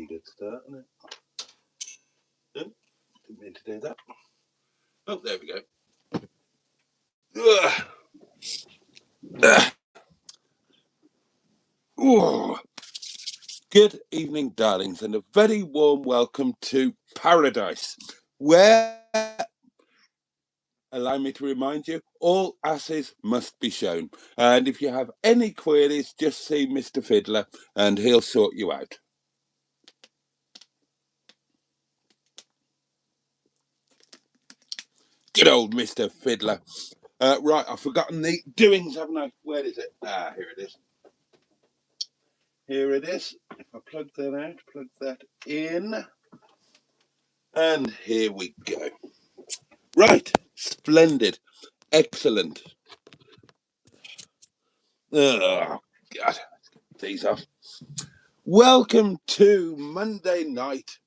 pretty good start, isn't it? Oh, didn't mean to do that. Oh, there we go. Oh. Good evening, darlings, and a very warm welcome to Paradise, where, allow me to remind you, all asses must be shown. And if you have any queries, just see Mr. Fiddler and he'll sort you out. Good old Mr. Fiddler. Right, I've forgotten the doings, haven't I? Where is it? Ah, here it is. Here it is. If I plug that out, plug that in. And here we go. Right, splendid, excellent. Oh, God, let's get these off. Welcome to Monday night,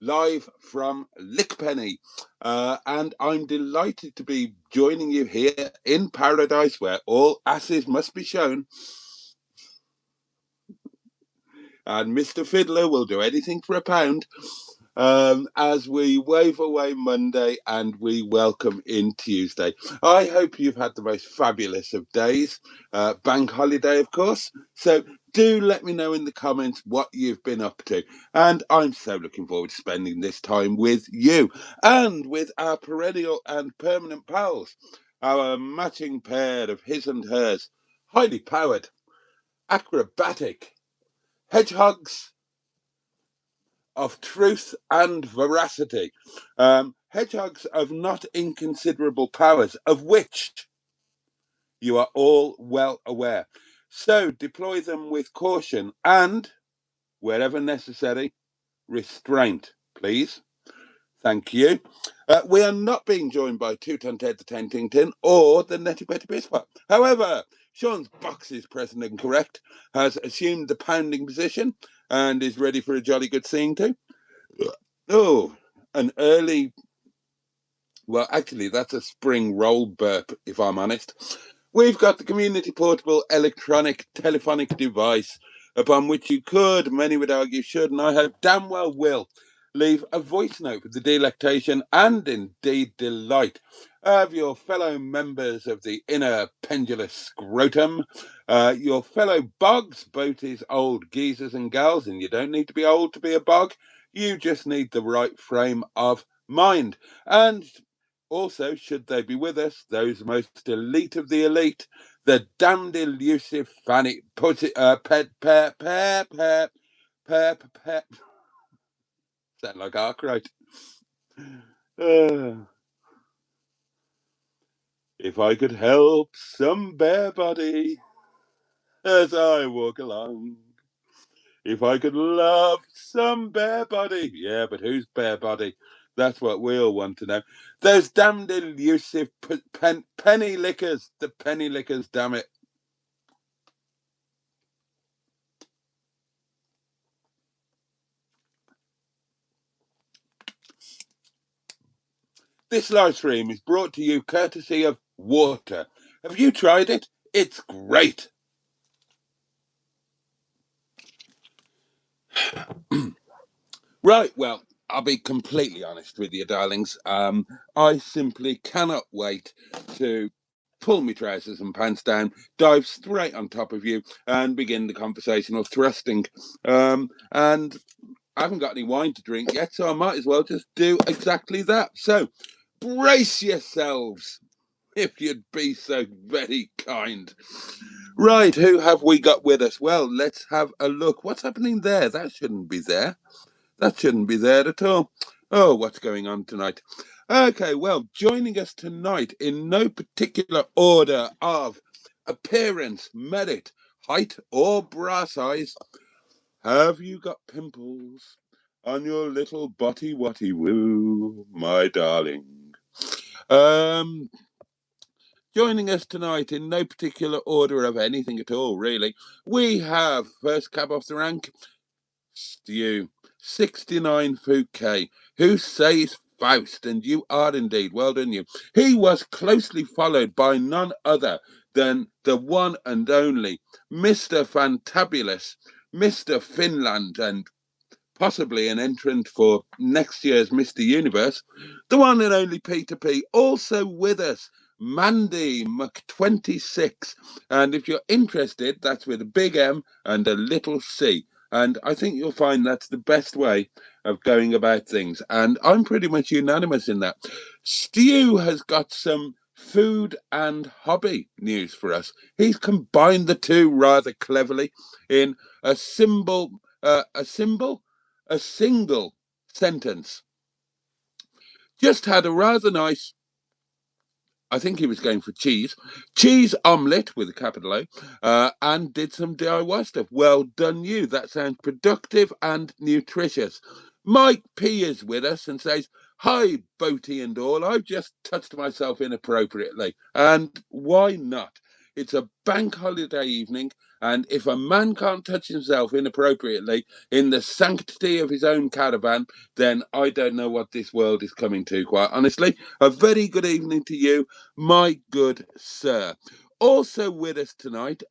live from Lickpenny. And I'm delighted to be joining you here in Paradise, where all asses must be shown. And Mr. Fiddler will do anything for £1. As we wave away Monday and we welcome in Tuesday. I hope you've had the most fabulous of days. Bank holiday, of course. So do let me know in the comments what you've been up to. And I'm so looking forward to spending this time with you and with our perennial and permanent pals, our matching pair of his and hers, highly powered, acrobatic hedgehogs of truth and veracity, hedgehogs of not inconsiderable powers, of which you are all well aware. So deploy them with caution and, wherever necessary, restraint, please. Thank you. We are not being joined by Two-Ton Ted the Tentington or the Netty Betty Bispa. However, Sean's box is present and correct, has assumed the pounding position and is ready for a jolly good seeing to. Oh, an early, well, actually, that's a spring roll burp, if I'm honest. We've got the community portable electronic telephonic device upon which you could, many would argue should, and I hope damn well will, leave a voice note with the delectation and indeed delight of your fellow members of the inner pendulous scrotum, your fellow bogs, boaties, old geezers and gals, and you don't need to be old to be a bog, you just need the right frame of mind. And also, should they be with us, those most elite of the elite, the damned elusive fanny, sound like Arkwright. If I could help some bare body as I walk along, if I could love some bare body, yeah, but who's bare body? That's what we all want to know. Those damned elusive penny lickers, the penny lickers, damn it. This live stream is brought to you courtesy of water. Have you tried it? It's great. Right, well, I'll be completely honest with you, darlings. I simply cannot wait to pull my trousers and pants down, dive straight on top of you, and begin the conversational thrusting. And I haven't got any wine to drink yet, so I might as well just do exactly that. So, brace yourselves, if you'd be so very kind. Right, who have we got with us? Well, let's have a look. What's happening there? That shouldn't be there. That shouldn't be there at all. Oh, what's going on tonight? Okay, well, joining us tonight in no particular order of appearance, merit, height, or bra size. Have you got pimples on your little botty watty woo, my darling? Joining us tonight in no particular order of anything at all, really, we have first cab off the rank, Stu, 69 Fouquet, who says Faust, and you are indeed, well done you. He was closely followed by none other than the one and only Mr. Fantabulous, Mr. Finland, and possibly an entrant for next year's Mr. Universe, the one and only Peter P. Also with us, Mandy Mc26. And if you're interested, that's with a big M and a little C. And I think you'll find that's the best way of going about things. And I'm pretty much unanimous in that. Stu has got some food and hobby news for us. He's combined the two rather cleverly in a single sentence. Just had a rather nice, I think he was going for cheese omelette with a capital O, and did some DIY stuff. Well done you. That sounds productive and nutritious. Mike P is with us and says, "Hi, Boaty and all. I've just touched myself inappropriately. And why not? It's a bank holiday evening, and if a man can't touch himself inappropriately in the sanctity of his own caravan, then I don't know what this world is coming to, quite honestly. A very good evening to you, my good sir." Also with us tonight,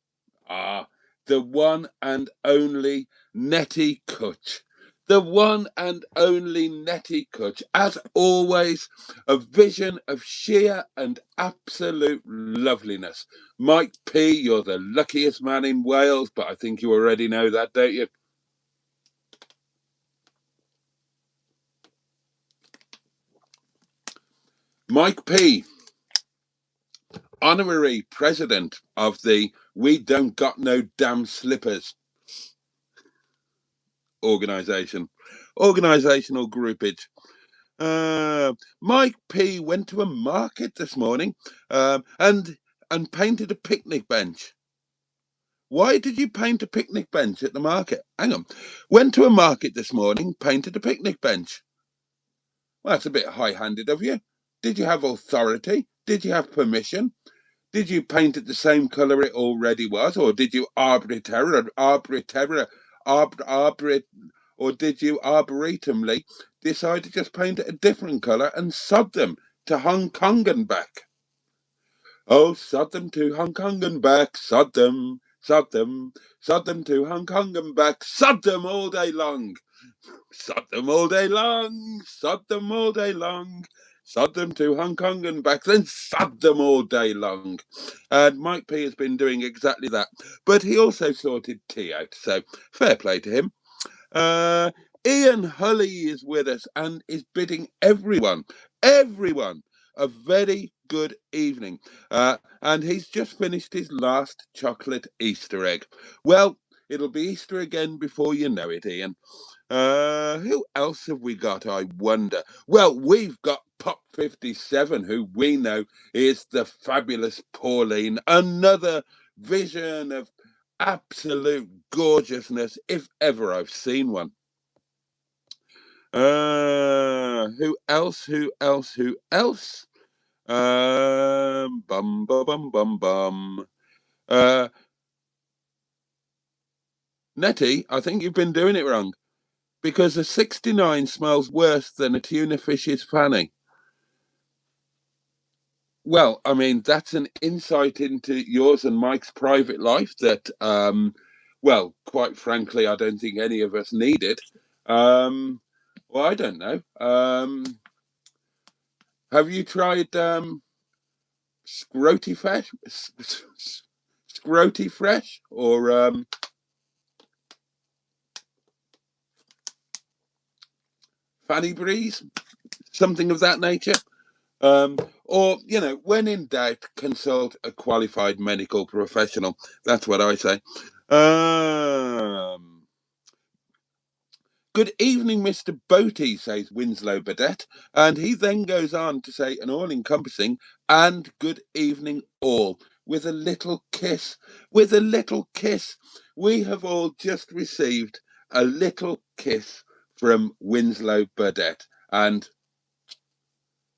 the one and only Netty Kutch. The one and only Netty Kutch. As always, a vision of sheer and absolute loveliness. Mike P, you're the luckiest man in Wales, but I think you already know that, don't you? Mike P, honorary president of the We Don't Got No Damn Slippers organizational groupage. Mike P went to a market this morning and painted a picnic bench. Why did you paint a picnic bench at the market? Hang on. Went to a market this morning, painted a picnic bench. Well, that's a bit high-handed of you. Did you have authority? Did you have permission? Did you paint it the same colour it already was, or did you or did you arboretumly decide to just paint it a different colour and sod them to Hong Kong and back? Oh, sod them to Hong Kong and back, sod them to Hong Kong and back, sod them all day long. Sod them all day long, sod them all day long. Sod them to Hong Kong and back, then sod them all day long. And Mike P has been doing exactly that. But he also sorted tea out, so fair play to him. Ian Hulley is with us and is bidding everyone, a very good evening. And he's just finished his last chocolate Easter egg. Well, it'll be Easter again before you know it, Ian. Who else have we got, I wonder? Well, we've got Pop 57, who we know is the fabulous Pauline, another vision of absolute gorgeousness, if ever I've seen one. Who else? Bum bum bum bum. Netty, I think you've been doing it wrong, because a 69 smells worse than a tuna fish's fanny. Well, I mean, that's an insight into yours and Mike's private life that, well, quite frankly, I don't think any of us needed. Well, I don't know. Have you tried Scroty Fresh or Fanny Breeze? Something of that nature? Or, you know, when in doubt, consult a qualified medical professional. That's what I say. Good evening, Mr. Boaty, says Winslow Burdett. And he then goes on to say an all-encompassing and good evening all, with a little kiss. With a little kiss. We have all just received a little kiss from Winslow Burdett. And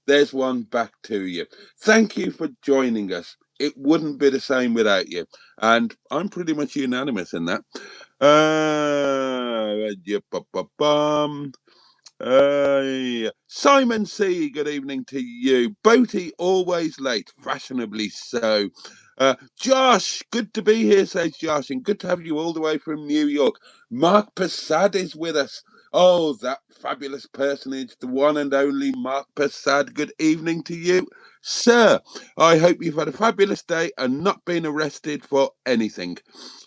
there's one back to you. Thank you for joining us. It wouldn't be the same without you. And I'm pretty much unanimous in that. Simon C, good evening to you. Boaty, always late, fashionably so. Josh, good to be here, says Josh, and good to have you all the way from New York. Mark Passad is with us. Oh, that fabulous personage, the one and only Mark Passad. Good evening to you, sir. I hope you've had a fabulous day and not been arrested for anything.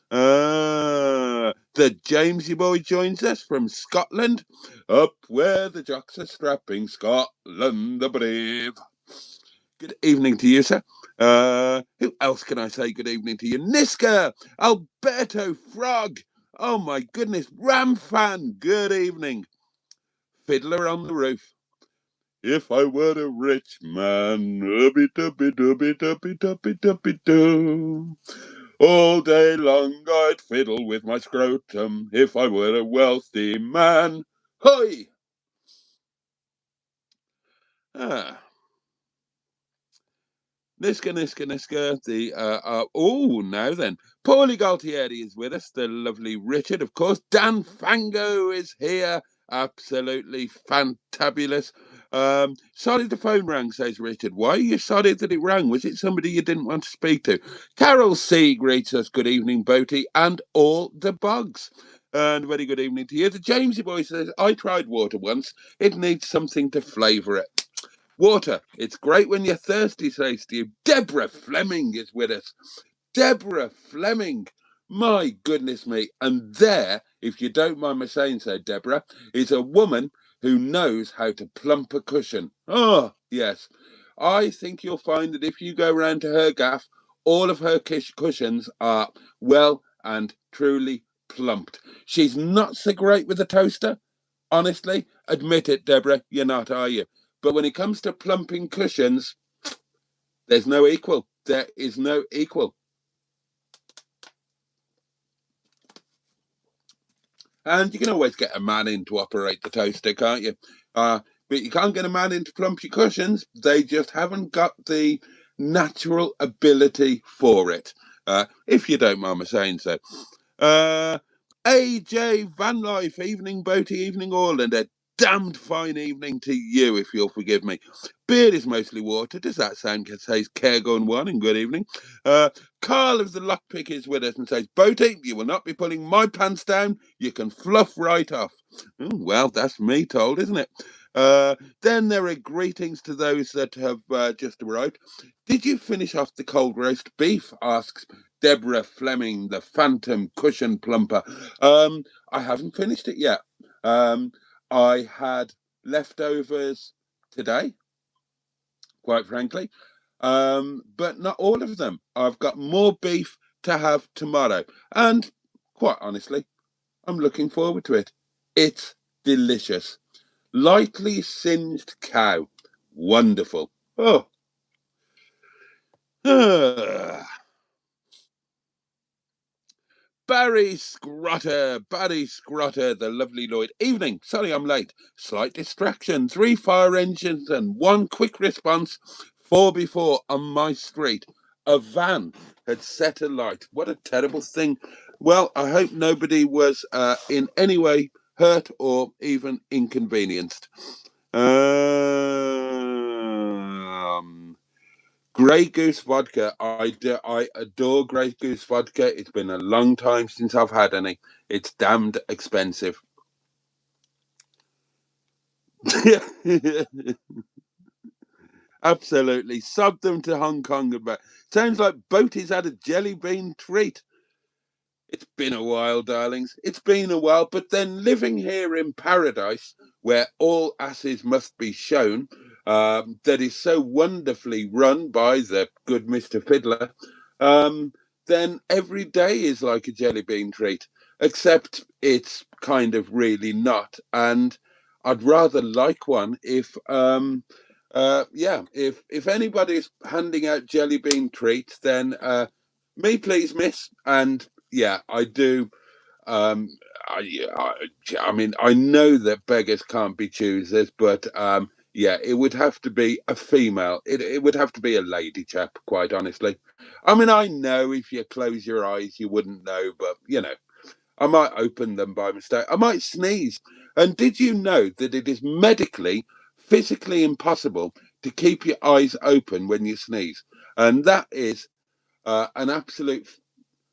The Jamesy boy joins us from Scotland, up where the jocks are strapping, Scotland the brave. Good evening to you, sir. Who else can I say good evening to you? Niska, Alberto Frog. Oh my goodness, Ram fan. Good evening. Fiddler on the roof. If I were a rich man, dubby-dubby-dubby-dubby-dubby-dubby-doo. All day long I'd fiddle with my scrotum if I were a wealthy man. Hoi! Ah. Niska. Now then. Paulie Galtieri is with us, the lovely Richard, of course. Dan Fango is here. Absolutely fantabulous. Sorry the phone rang, says Richard. Why are you sorry that it rang? Was it somebody you didn't want to speak to? Carol C greets us, good evening, Boaty, and all the bugs. And very good evening to you. The Jamesy boy says, I tried water once. It needs something to flavour it. Water, it's great when you're thirsty, says to you. Deborah Fleming is with us. Deborah Fleming. My goodness me. And there, if you don't mind me saying so, Deborah, is a woman who knows how to plump a cushion. Oh, yes. I think you'll find that if you go round to her gaff, all of her cushions are well and truly plumped. She's not so great with a toaster. Honestly, admit it, Deborah, you're not, are you? But when it comes to plumping cushions, there's no equal. There is no equal. And you can always get a man in to operate the toaster, can't you? But you can't get a man in to plump your cushions. They just haven't got the natural ability for it. If you don't mind me saying so. AJ Van Life, evening Boaty, evening all, and a damned fine evening to you, if you'll forgive me. Beard is mostly water. Does that sound, says Caregun One, and good evening. Carl of the Lockpick is with us and says, Boaty, you will not be pulling my pants down. You can fluff right off. Well, that's me told, isn't it? Then there are greetings to those that have just arrived. Did you finish off the cold roast beef? Asks Deborah Fleming, the phantom cushion plumper. I haven't finished it yet. I had leftovers today, quite frankly, but not all of them. I've got more beef to have tomorrow, and quite honestly, I'm looking forward to it. It's delicious. Lightly singed cow. Wonderful. Oh. Barry Scrotter, the lovely Lloyd. Evening, sorry I'm late. Slight distraction, 3 fire engines and 1 quick response. 4 before on my street. A van had set alight. What a terrible thing. Well, I hope nobody was in any way hurt or even inconvenienced. Grey Goose vodka. I adore Grey Goose vodka. It's been a long time since I've had any. It's damned expensive. Absolutely. Sub them to Hong Kong and back. Sounds like Boaty's had a jelly bean treat. It's been a while, darlings. It's been a while, but then living here in paradise, where all asses must be shown, that is so wonderfully run by the good Mr. Fiddler, then every day is like a jelly bean treat, except it's kind of really not. And I'd rather like one if, if anybody's handing out jelly bean treats, then me please, miss. And yeah, I do. Um, I mean, I know that beggars can't be choosers, but yeah, it would have to be a female. It would have to be a lady chap, quite honestly. I mean, I know if you close your eyes, you wouldn't know, but you know, I might open them by mistake. I might sneeze. And did you know that it is medically, physically impossible to keep your eyes open when you sneeze? And that is an absolute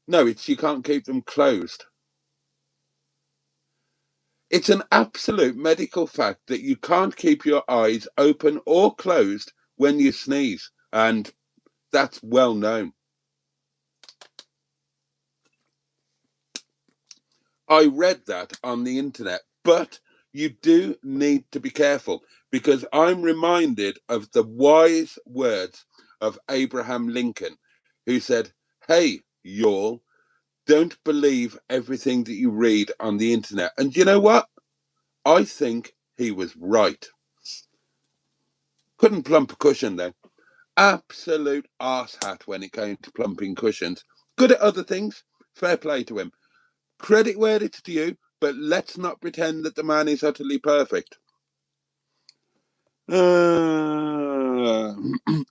no. It's you can't keep them closed. It's an absolute medical fact that you can't keep your eyes open or closed when you sneeze, and that's well known. I read that on the internet, but you do need to be careful, because I'm reminded of the wise words of Abraham Lincoln, who said, "Hey, y'all, don't believe everything that you read on the internet." And you know what? I think he was right. Couldn't plump a cushion though. Absolute arse hat when it came to plumping cushions. Good at other things. Fair play to him. Credit where it's due, but let's not pretend that the man is utterly perfect.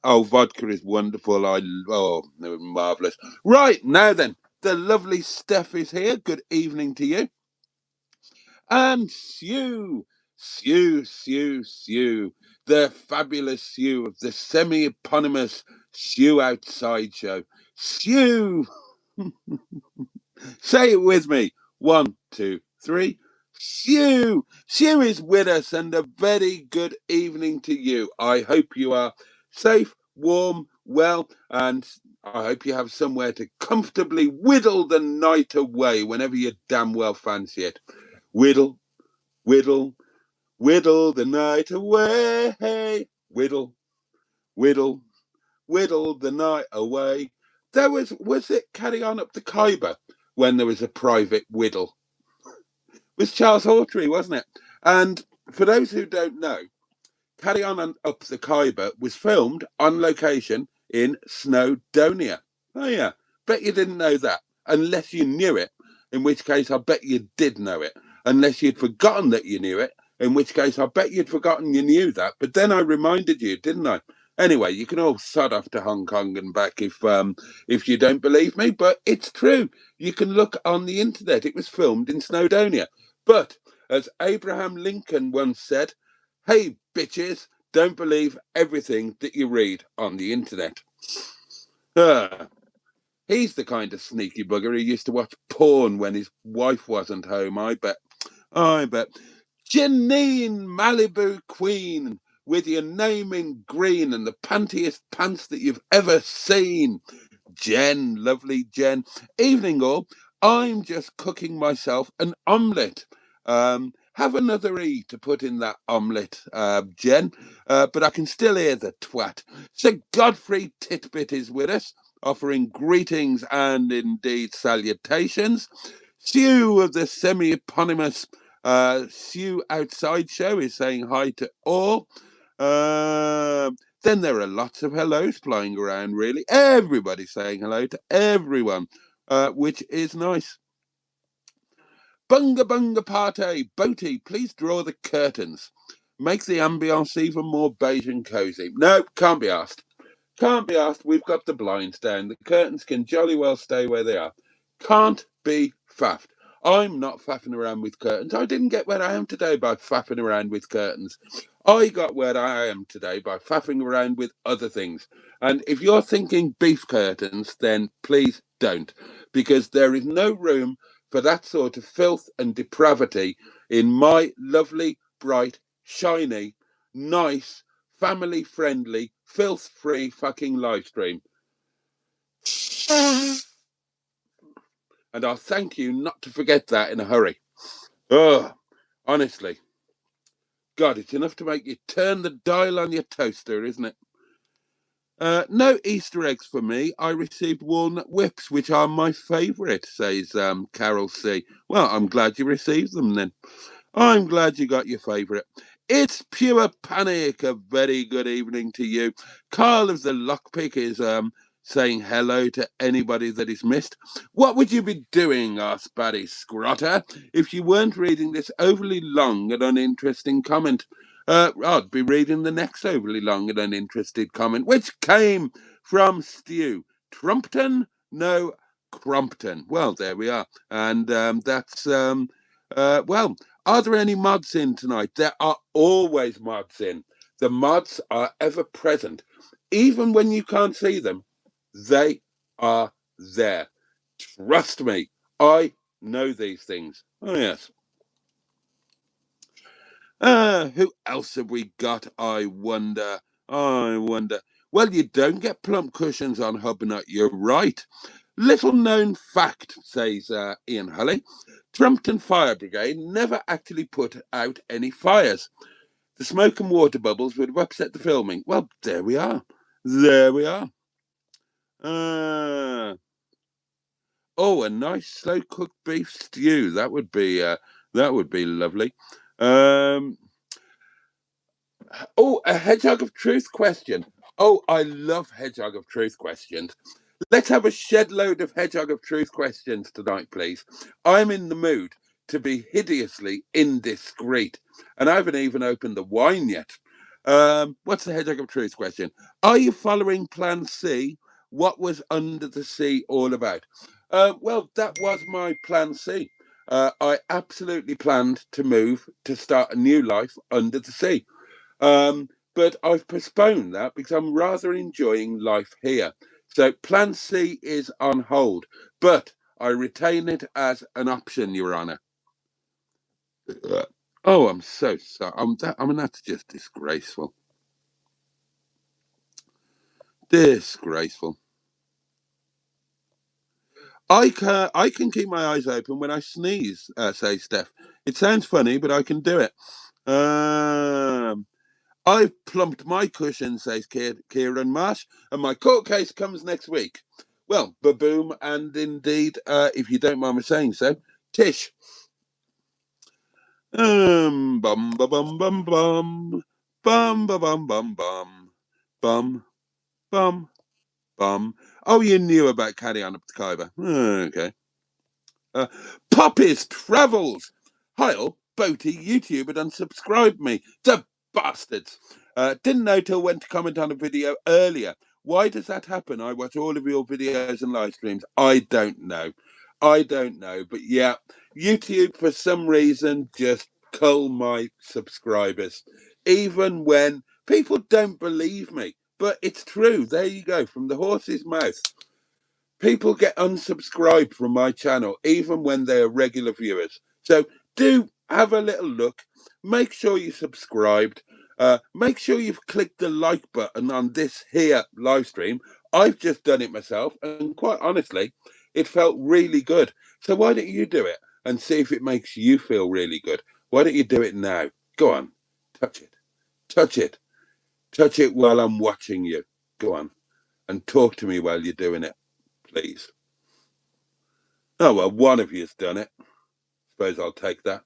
Oh, vodka is wonderful. Marvellous. Right, now then, the lovely Steph is here. Good evening to you. And Sue, the fabulous Sue of the semi-eponymous Sue Outside Show. Sue, say it with me. 1, 2, 3. Sue is with us, and a very good evening to you. I hope you are safe, warm, well, and I hope you have somewhere to comfortably whittle the night away whenever you damn well fancy it. Whittle, whittle, whittle the night away. Whittle, whittle, whittle the night away. There was it Carry On Up the Khyber when there was a private whittle? It was Charles Hawtrey, wasn't it? And for those who don't know, Carry On Up the Khyber was filmed on location in Snowdonia. Oh yeah, bet you didn't know that, unless you knew it, in which case I bet you did know it, unless you'd forgotten that you knew it, in which case I bet you'd forgotten you knew that, but then I reminded you, didn't I? Anyway, you can all sod off to Hong Kong and back if you don't believe me, but it's true. You can look on the internet. It was filmed in Snowdonia. But as Abraham Lincoln once said, "Hey bitches, don't believe everything that you read on the internet." He's the kind of sneaky bugger who used to watch porn when his wife wasn't home, I bet. I bet. Janine Malibu Queen, with your name in green and the pantiest pants that you've ever seen. Jen, lovely Jen. Evening all. I'm just cooking myself an omelette. Have another E to put in that omelette, Jen. But I can still hear the twat. Sir Godfrey Titbit is with us, offering greetings and indeed salutations. Sue of the semi-eponymous Sue Outside Show is saying hi to all. Then there are lots of hellos flying around, really. Everybody's saying hello to everyone, which is nice. Bunga bunga party. Boaty, please draw the curtains. Make the ambience even more beige and cosy. No, can't be asked. Can't be asked. We've got the blinds down. The curtains can jolly well stay where they are. Can't be faffed. I'm not faffing around with curtains. I didn't get where I am today by faffing around with curtains. I got where I am today by faffing around with other things. And if you're thinking beef curtains, then please don't, because there is no room for that sort of filth and depravity in my lovely, bright, shiny, nice, family-friendly, filth-free fucking live stream. And I'll thank you not to forget that in a hurry. Oh, honestly. God, it's enough to make you turn the dial on your toaster, isn't it? No Easter eggs for me. I received walnut whips, which are my favourite, says Carol C. Well, I'm glad you received them then. I'm glad you got your favourite. It's pure panic. A very good evening to you. Carl of the Lockpick is saying hello to anybody that is missed. What would you be doing, asked Barry Scrotter, if you weren't reading this overly long and uninteresting comment? I'd be reading the next overly long and uninterested comment, which came from Stu. Trumpton? No, Crompton. Well, there we are. And that's, well, are there any mods in tonight? There are always mods in. The mods are ever present. Even when you can't see them, they are there. Trust me, I know these things. Oh, yes. Who else have we got, I wonder? I wonder. Well, you don't get plump cushions on Hubnut, you're right. Little known fact, says Ian Hulley, Trumpton Fire Brigade never actually put out any fires. The smoke and water bubbles would have upset the filming. Well, there we are. There we are. Oh, a nice slow cooked beef stew. That would be lovely. Oh, a Hedgehog of Truth question. Oh, I love Hedgehog of Truth questions. Let's have a shed load of Hedgehog of Truth questions tonight, please. I'm in the mood to be hideously indiscreet, and I haven't even opened the wine yet. What's the Hedgehog of Truth question? Are you following Plan C? What was Under the Sea all about? Well, that was my Plan C. I absolutely planned to move to start a new life under the sea. But I've postponed that because I'm rather enjoying life here. So Plan C is on hold, but I retain it as an option, Your Honour. Oh, I'm so sorry. I mean, that's just disgraceful. Disgraceful. I can keep my eyes open when I sneeze, says Steph. It sounds funny, but I can do it. I've plumped my cushion, says Kieran Marsh, and my court case comes next week. Well, baboom, and indeed, if you don't mind me saying so, Tish. Bum bum bum bum bum bum bum bum bum bum bum bum. Oh, you knew about Carry On Up to Khyber. Okay. Puppies Travels. Heil, Boaty, YouTube had unsubscribed me. The bastards. Didn't know till went to comment on a video earlier. Why does that happen? I watch all of your videos and live streams. I don't know. But yeah, YouTube for some reason just cull my subscribers. Even when people don't believe me. But it's true. There you go. From the horse's mouth. People get unsubscribed from my channel, even when they are regular viewers. So do have a little look. Make sure you're subscribed. Make sure you've clicked the like button on this here live stream. I've just done it myself, and quite honestly, it felt really good. So why don't you do it and see if it makes you feel really good? Why don't you do it now? Go on, touch it, touch it, touch it while I'm watching you. Go on, and talk to me while you're doing it, please. Oh, well, one of you's done it. Suppose I'll take that.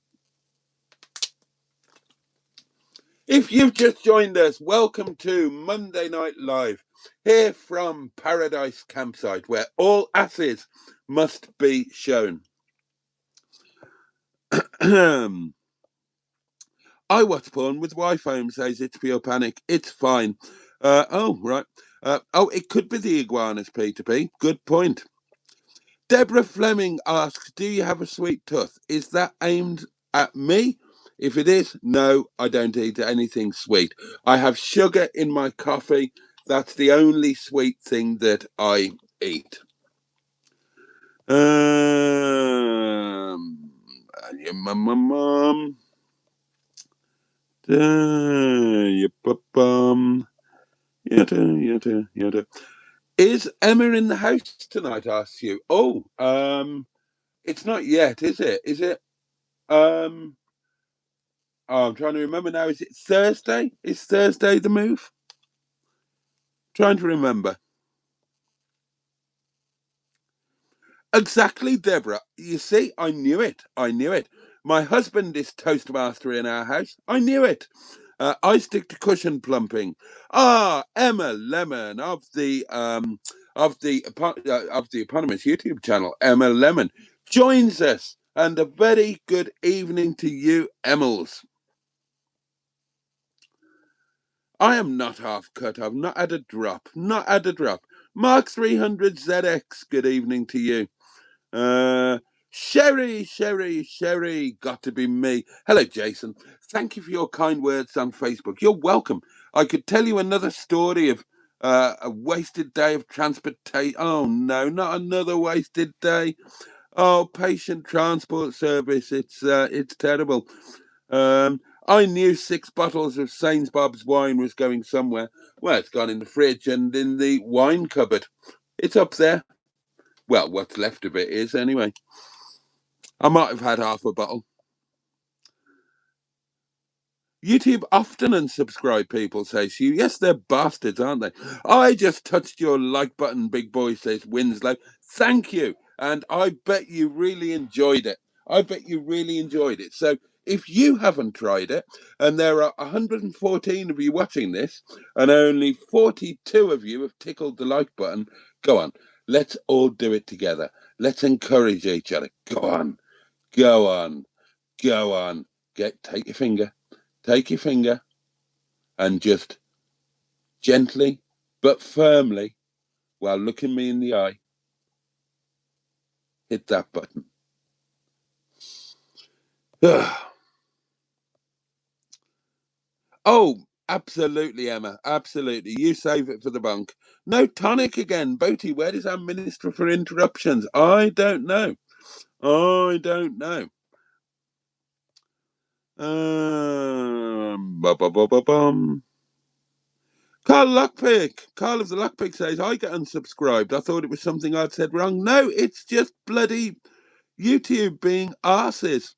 If you've just joined us, welcome to Monday Night Live, here from Paradise Campsite, where all asses must be shown. I watch porn with Wi-Fi, says it's pure panic. It's fine. Oh, right. It could be the iguanas, P2P. Good point. Deborah Fleming asks, do you have a sweet tooth? Is that aimed at me? If it is, no, I don't eat anything sweet. I have sugar in my coffee. That's the only sweet thing that I eat. Your mum. Is Emma in the house tonight? Asks you. Oh, it's not yet, is it? Is it? I'm trying to remember now. Is it Thursday? Is Thursday the move? Trying to remember. Exactly, Deborah. You see, I knew it. My husband is Toastmaster in our house. I knew it. I stick to cushion plumping. Emma Lemon of the eponymous YouTube channel, Emma Lemon, joins us. And a very good evening to you, Emmels. I am not half cut. I've not had a drop. Mark 300 ZX, good evening to you. Sherry, got to be me. Hello, Jason. Thank you for your kind words on Facebook. You're welcome. I could tell you another story of a wasted day of transportation. Oh, no, not another wasted day. Oh, patient transport service. It's terrible. I knew 6 bottles of Saint Bob's wine was going somewhere. Well, it's gone in the fridge and in the wine cupboard. It's up there. Well, what's left of it is, anyway. I might have had half a bottle. YouTube often unsubscribe people, says you. Yes, they're bastards, aren't they? I just touched your like button, big boy, says Winslow. Thank you. And I bet you really enjoyed it. I bet you really enjoyed it. So if you haven't tried it, and there are 114 of you watching this, and only 42 of you have tickled the like button, go on. Let's all do it together. Let's encourage each other. Go on. Go on. Go on. Take your finger. Take your finger and just gently but firmly, while looking me in the eye, hit that button. Oh, absolutely, Emma. Absolutely. You save it for the bunk. No Tonic again. Boaty, where is our Minister for Interruptions? I don't know. I don't know. Carl Lockpick. Carl of the Lockpick says, I get unsubscribed. I thought it was something I'd said wrong. No, it's just bloody YouTube being arses.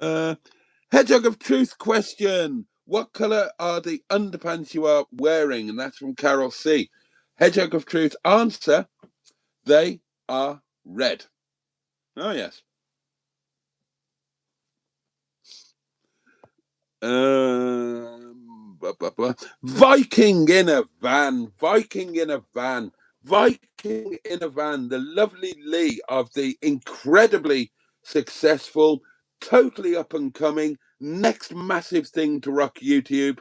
Hedgehog of Truth question. What colour are the underpants you are wearing? And that's from Carol C. Hedgehog of Truth answer, they are red. Oh, yes. Viking in a van. Viking in a van. Viking in a van. The lovely Lee of the incredibly successful, totally up and coming, next massive thing to rock YouTube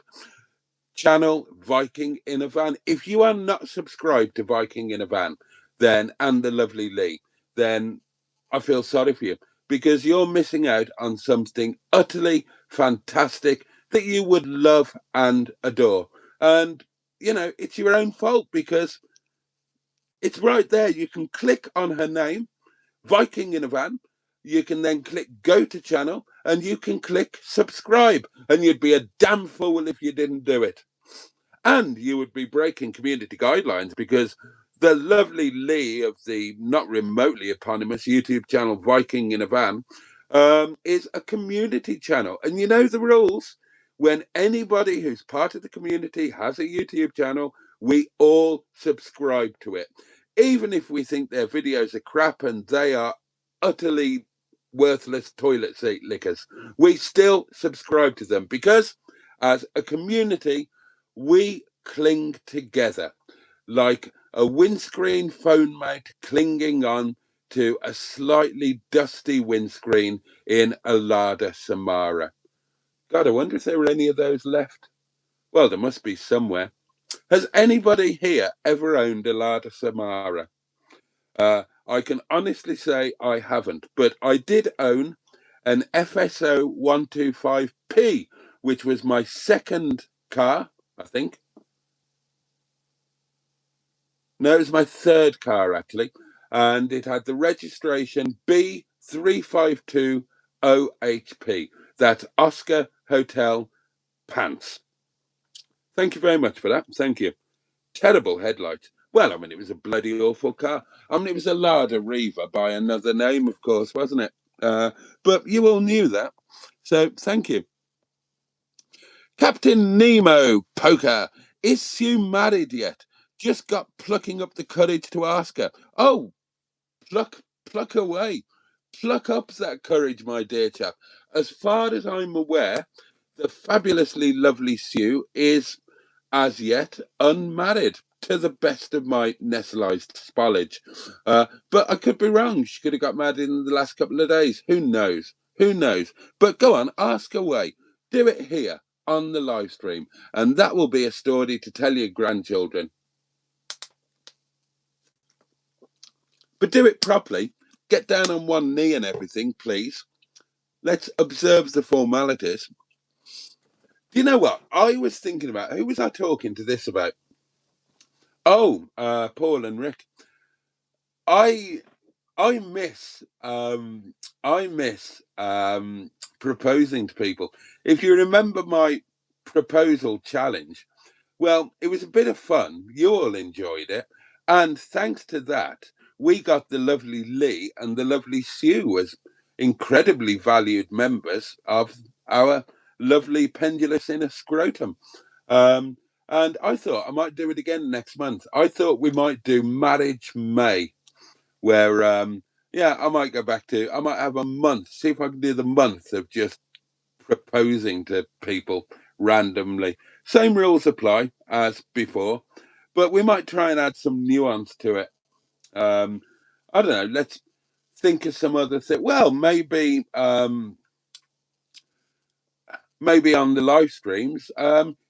channel, Viking in a Van. If you are not subscribed to Viking in a Van, then, and the lovely Lee, then I feel sorry for you, because you're missing out on something utterly fantastic that you would love and adore. And, you know, it's your own fault, because it's right there. You can click on her name, Viking in a Van. You can then click go to channel, and you can click subscribe, and you'd be a damn fool if you didn't do it. And you would be breaking community guidelines, because the lovely Lee of the not remotely eponymous YouTube channel Viking in a Van is a community channel. And you know the rules. When anybody who's part of the community has a YouTube channel, we all subscribe to it. Even if we think their videos are crap and they are utterly worthless toilet seat lickers, we still subscribe to them, because as a community, we cling together like a windscreen phone mount clinging on to a slightly dusty windscreen in a Lada Samara. God, I wonder if there were any of those left. Well, there must be somewhere. Has anybody here ever owned a Lada Samara? I can honestly say I haven't, but I did own an FSO 125P, which was my second car, I think. No, it was my third car, actually. And it had the registration B3520HP. That's Oscar Hotel Pants. Thank you very much for that. Thank you. Terrible headlights. Well, I mean, it was a bloody awful car. I mean, it was a Lada Riva by another name, of course, wasn't it? But you all knew that. So thank you. Captain Nemo Poker. Is Sue married yet? Just got plucking up the courage to ask her. Oh, pluck away. Pluck up that courage, my dear chap. As far as I'm aware, the fabulously lovely Sue is as yet unmarried, to the best of my nestalized spallage. But I could be wrong. She could have got married in the last couple of days. Who knows? Who knows? But go on, ask away. Do it here on the live stream, and that will be a story to tell your grandchildren. But do it properly. Get down on one knee and everything, please. Let's observe the formalities. Do you know what? I was thinking about, who was I talking to this about? Oh, Paul and Rick. I I miss proposing to people. If you remember my proposal challenge, well, it was a bit of fun. You all enjoyed it. And thanks to that, we got the lovely Lee and the lovely Sue as incredibly valued members of our lovely Pendulous Inner Scrotum. Um, and I thought I might do it again next month. I thought we might do Marriage May, where, yeah, I might go back to, I might have a month, see if I can do the month of just proposing to people randomly. Same rules apply as before, but we might try and add some nuance to it. I don't know. Let's think of some other thing. Well, maybe maybe on the live streams,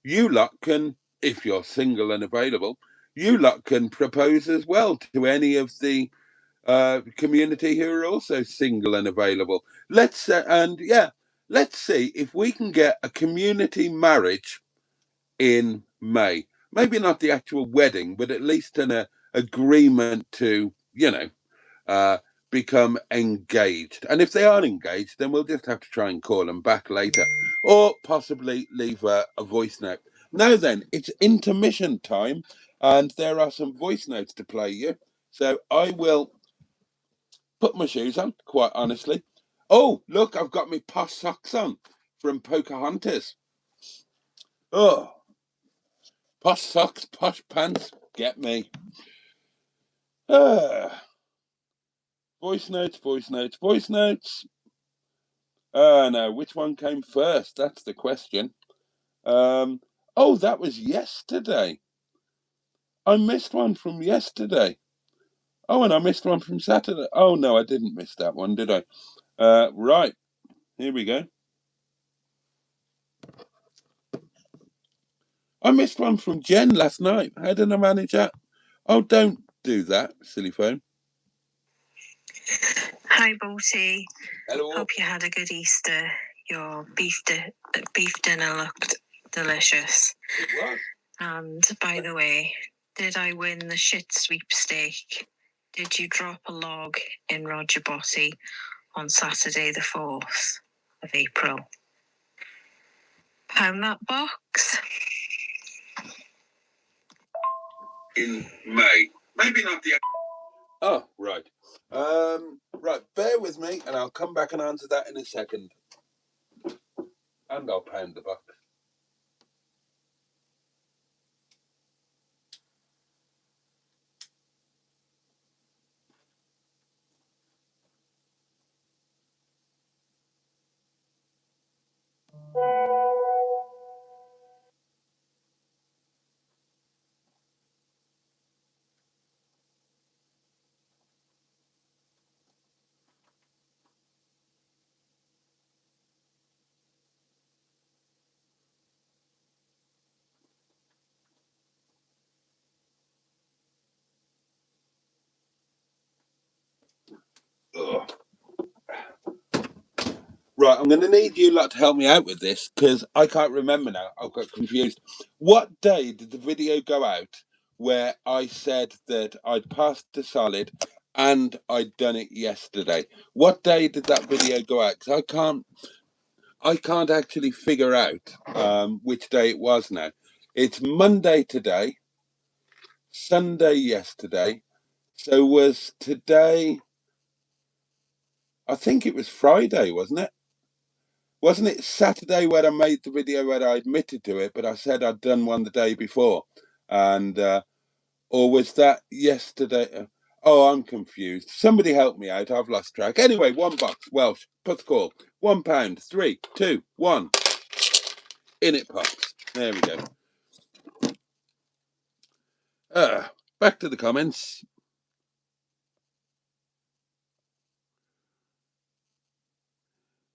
you lot can, if you're single and available, you lot can propose as well to any of the community who are also single and available. And yeah, let's see if we can get a community marriage in May. Maybe not the actual wedding, but at least an agreement to, become engaged. And if they aren't engaged, then we'll just have to try and call them back later, or possibly leave a voice note. Now then, it's intermission time, and there are some voice notes to play you. So I will put my shoes on, quite honestly. Oh, look, I've got my posh socks on from Pocahontas. Oh, posh socks, posh pants, get me. Voice notes, voice notes, voice notes. No, which one came first? That's the question. Oh, that was yesterday. I missed one from yesterday. Oh, and I missed one from Saturday. Oh, no, I didn't miss that one, did I? Right, here we go. I missed one from Jen last night. How did I manage that? Oh, don't do that, silly phone. Hi, Boaty. Hello. Hope you had a good Easter. Your beef dinner looked delicious. It was. And by the way, did I win the shit sweepstake? Did you drop a log in ROGERBOTTY on Saturday the 4th of April? Pound that box. In May. Maybe not the... Oh, right. Right, bear with me and I'll come back and answer that in a second. And I'll pound the box. Ugh. Right, I'm going to need you lot to help me out with this because I can't remember now. I've got confused. What day did the video go out where I said that I'd passed the solid and I'd done it yesterday? What day did that video go out? Because I can't actually figure out which day it was now. It's Monday today, Sunday yesterday. So was today... I think it was Friday, wasn't it? Wasn't it Saturday where I made the video where I admitted to it, but I said I'd done one the day before? And, or was that yesterday? Oh, I'm confused. Somebody help me out. I've lost track. Anyway, $1. Welsh. Put the call. £1. 3, 2, 1. In it pops. There we go. Back to the comments.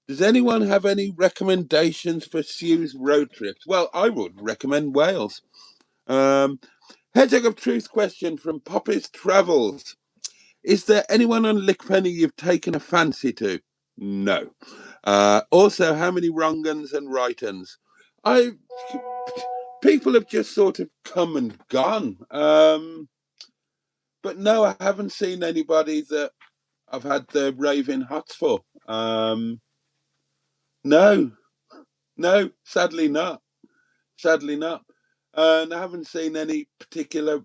Does anyone have any recommendations for Sue's road trips? Well, I would recommend Wales. Hedgehog of Truth question from Poppy's Travels. Is there anyone on Lickpenny you've taken a fancy to? No. Also, how many wrong uns and right uns? People have just sort of come and gone. But no, I haven't seen anybody that I've had the raving hots for. No, sadly not. Sadly not. And I haven't seen any particular.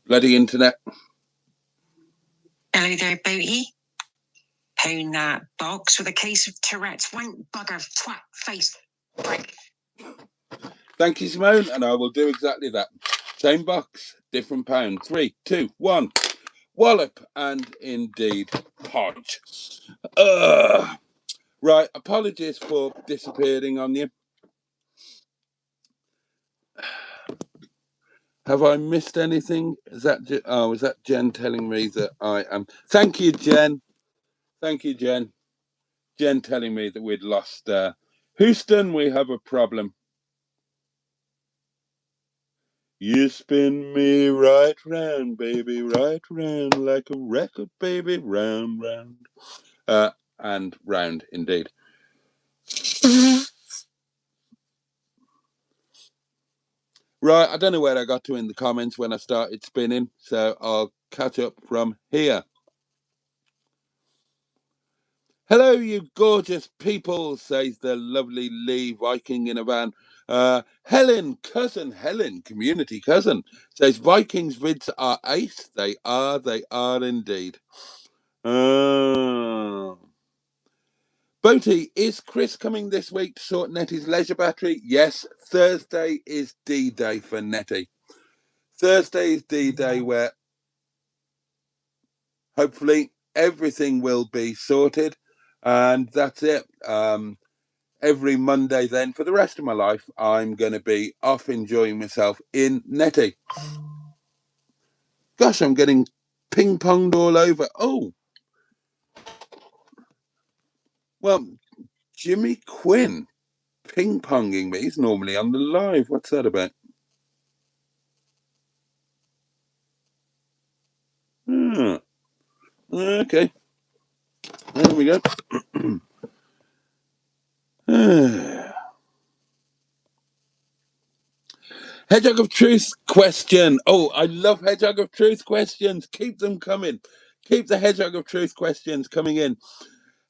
Bloody internet. Hello there, Boaty. Pound that box with a case of Tourette's. Wank, bugger, twat, face, prick. Thank you, Simone, and I will do exactly that. Same box, different pound. 3, 2, 1. Wallop, and indeed, podge. Right, apologies for disappearing on you. Have I missed anything? Is that Jen telling me that I am? Thank you, Jen. Thank you, Jen. Jen telling me that we'd lost Houston. We have a problem. You spin me right round, baby, right round like a record, baby, round, round. And round indeed. Right, I don't know where I got to in the comments when I started spinning, so I'll catch up from here. Hello, you gorgeous people, says the lovely Lee Viking in a van. Helen, cousin Helen, community cousin, says Vikings vids are ace. They are indeed. Boaty, is Chris coming this week to sort Netty's leisure battery? Yes, Thursday is D-Day for Netty. Thursday is D-Day where hopefully everything will be sorted, and that's it. Every Monday then, for the rest of my life, I'm going to be off enjoying myself in Netty. Gosh, I'm getting ping-ponged all over. Oh, well, Jimmy Quinn ping-ponging me. He's normally on the live. What's that about? Okay. There we go. Hedgehog of Truth question. Oh, I love Hedgehog of Truth questions. Keep them coming. Keep the Hedgehog of Truth questions coming in.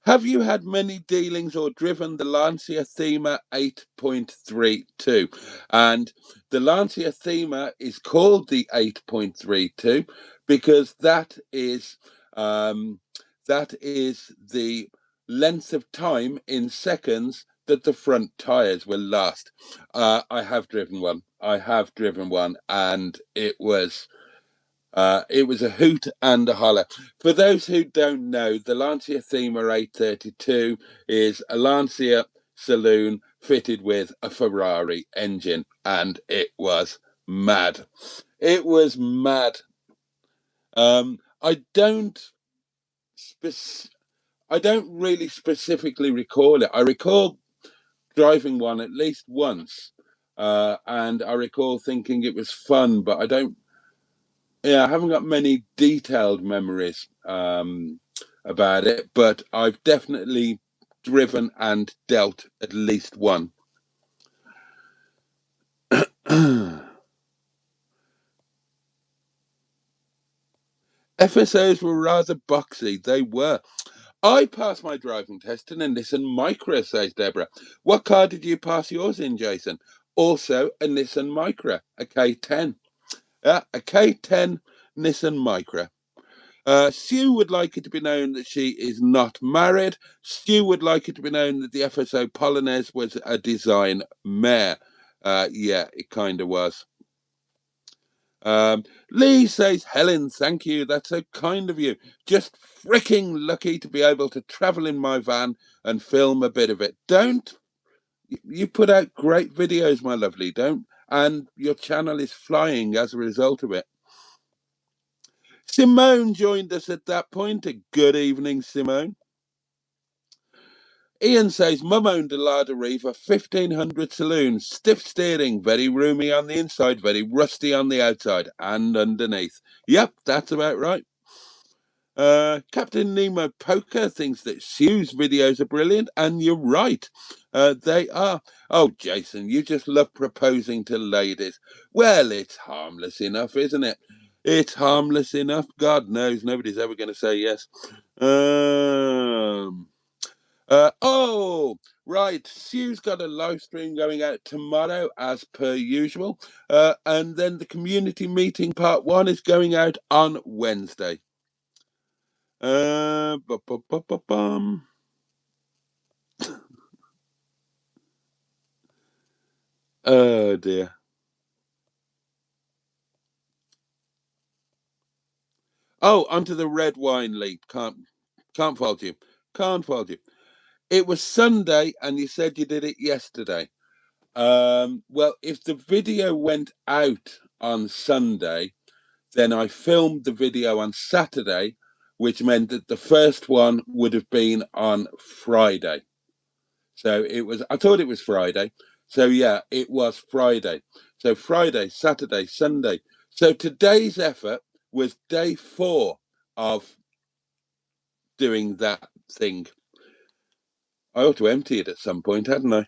Have you had many dealings or driven the Lancia Thema 8.32? And the Lancia Thema is called the 8.32 because that is the length of time in seconds that the front tires will last. I have driven one. And it was a hoot and a holler. For those who don't know, the Lancia Thema 832 is a Lancia saloon fitted with a Ferrari engine, and it was mad. It was mad. I don't really specifically recall it. I recall driving one at least once, and I recall thinking it was fun, but I haven't got many detailed memories about it, but I've definitely driven and dealt at least one. FSOs were rather boxy. They were. I passed my driving test in a Nissan Micra, says Deborah. What car did you pass yours in, Jason? Also a Nissan Micra, a K10. A K10 Nissan Micra. Sue would like it to be known that she is not married. Stu would like it to be known that the FSO Polonaise was a design mare. Yeah, it kind of was. Lee says, Helen, thank you. That's so kind of you. Just freaking lucky to be able to travel in my van and film a bit of it. You put out great videos, my lovely, and your channel is flying as a result of it. Simone joined us at that point. A good evening, Simone. Ian says, Mum owned a Lada Riva 1500 saloon, stiff steering, very roomy on the inside, very rusty on the outside and underneath. Yep, that's about right. Captain Nemo Poker thinks that Sue's videos are brilliant, and you're right. They are. Oh, Jason, you just love proposing to ladies. Well, it's harmless enough, isn't it? It's harmless enough. God knows nobody's ever going to say yes. Oh, right. Sue's got a live stream going out tomorrow, as per usual. And then the community meeting part 1 is going out on Wednesday. Bum. Oh dear. Oh, onto the red wine leap. Can't fault you. Can't fault you. It was Sunday, and you said you did it yesterday. Well, if the video went out on Sunday, then I filmed the video on Saturday, which meant that the first one would have been on Friday. So it was, I thought it was Friday. So yeah, it was Friday. So Friday, Saturday, Sunday. So today's effort was day 4 of doing that thing. I ought to empty it at some point, hadn't I?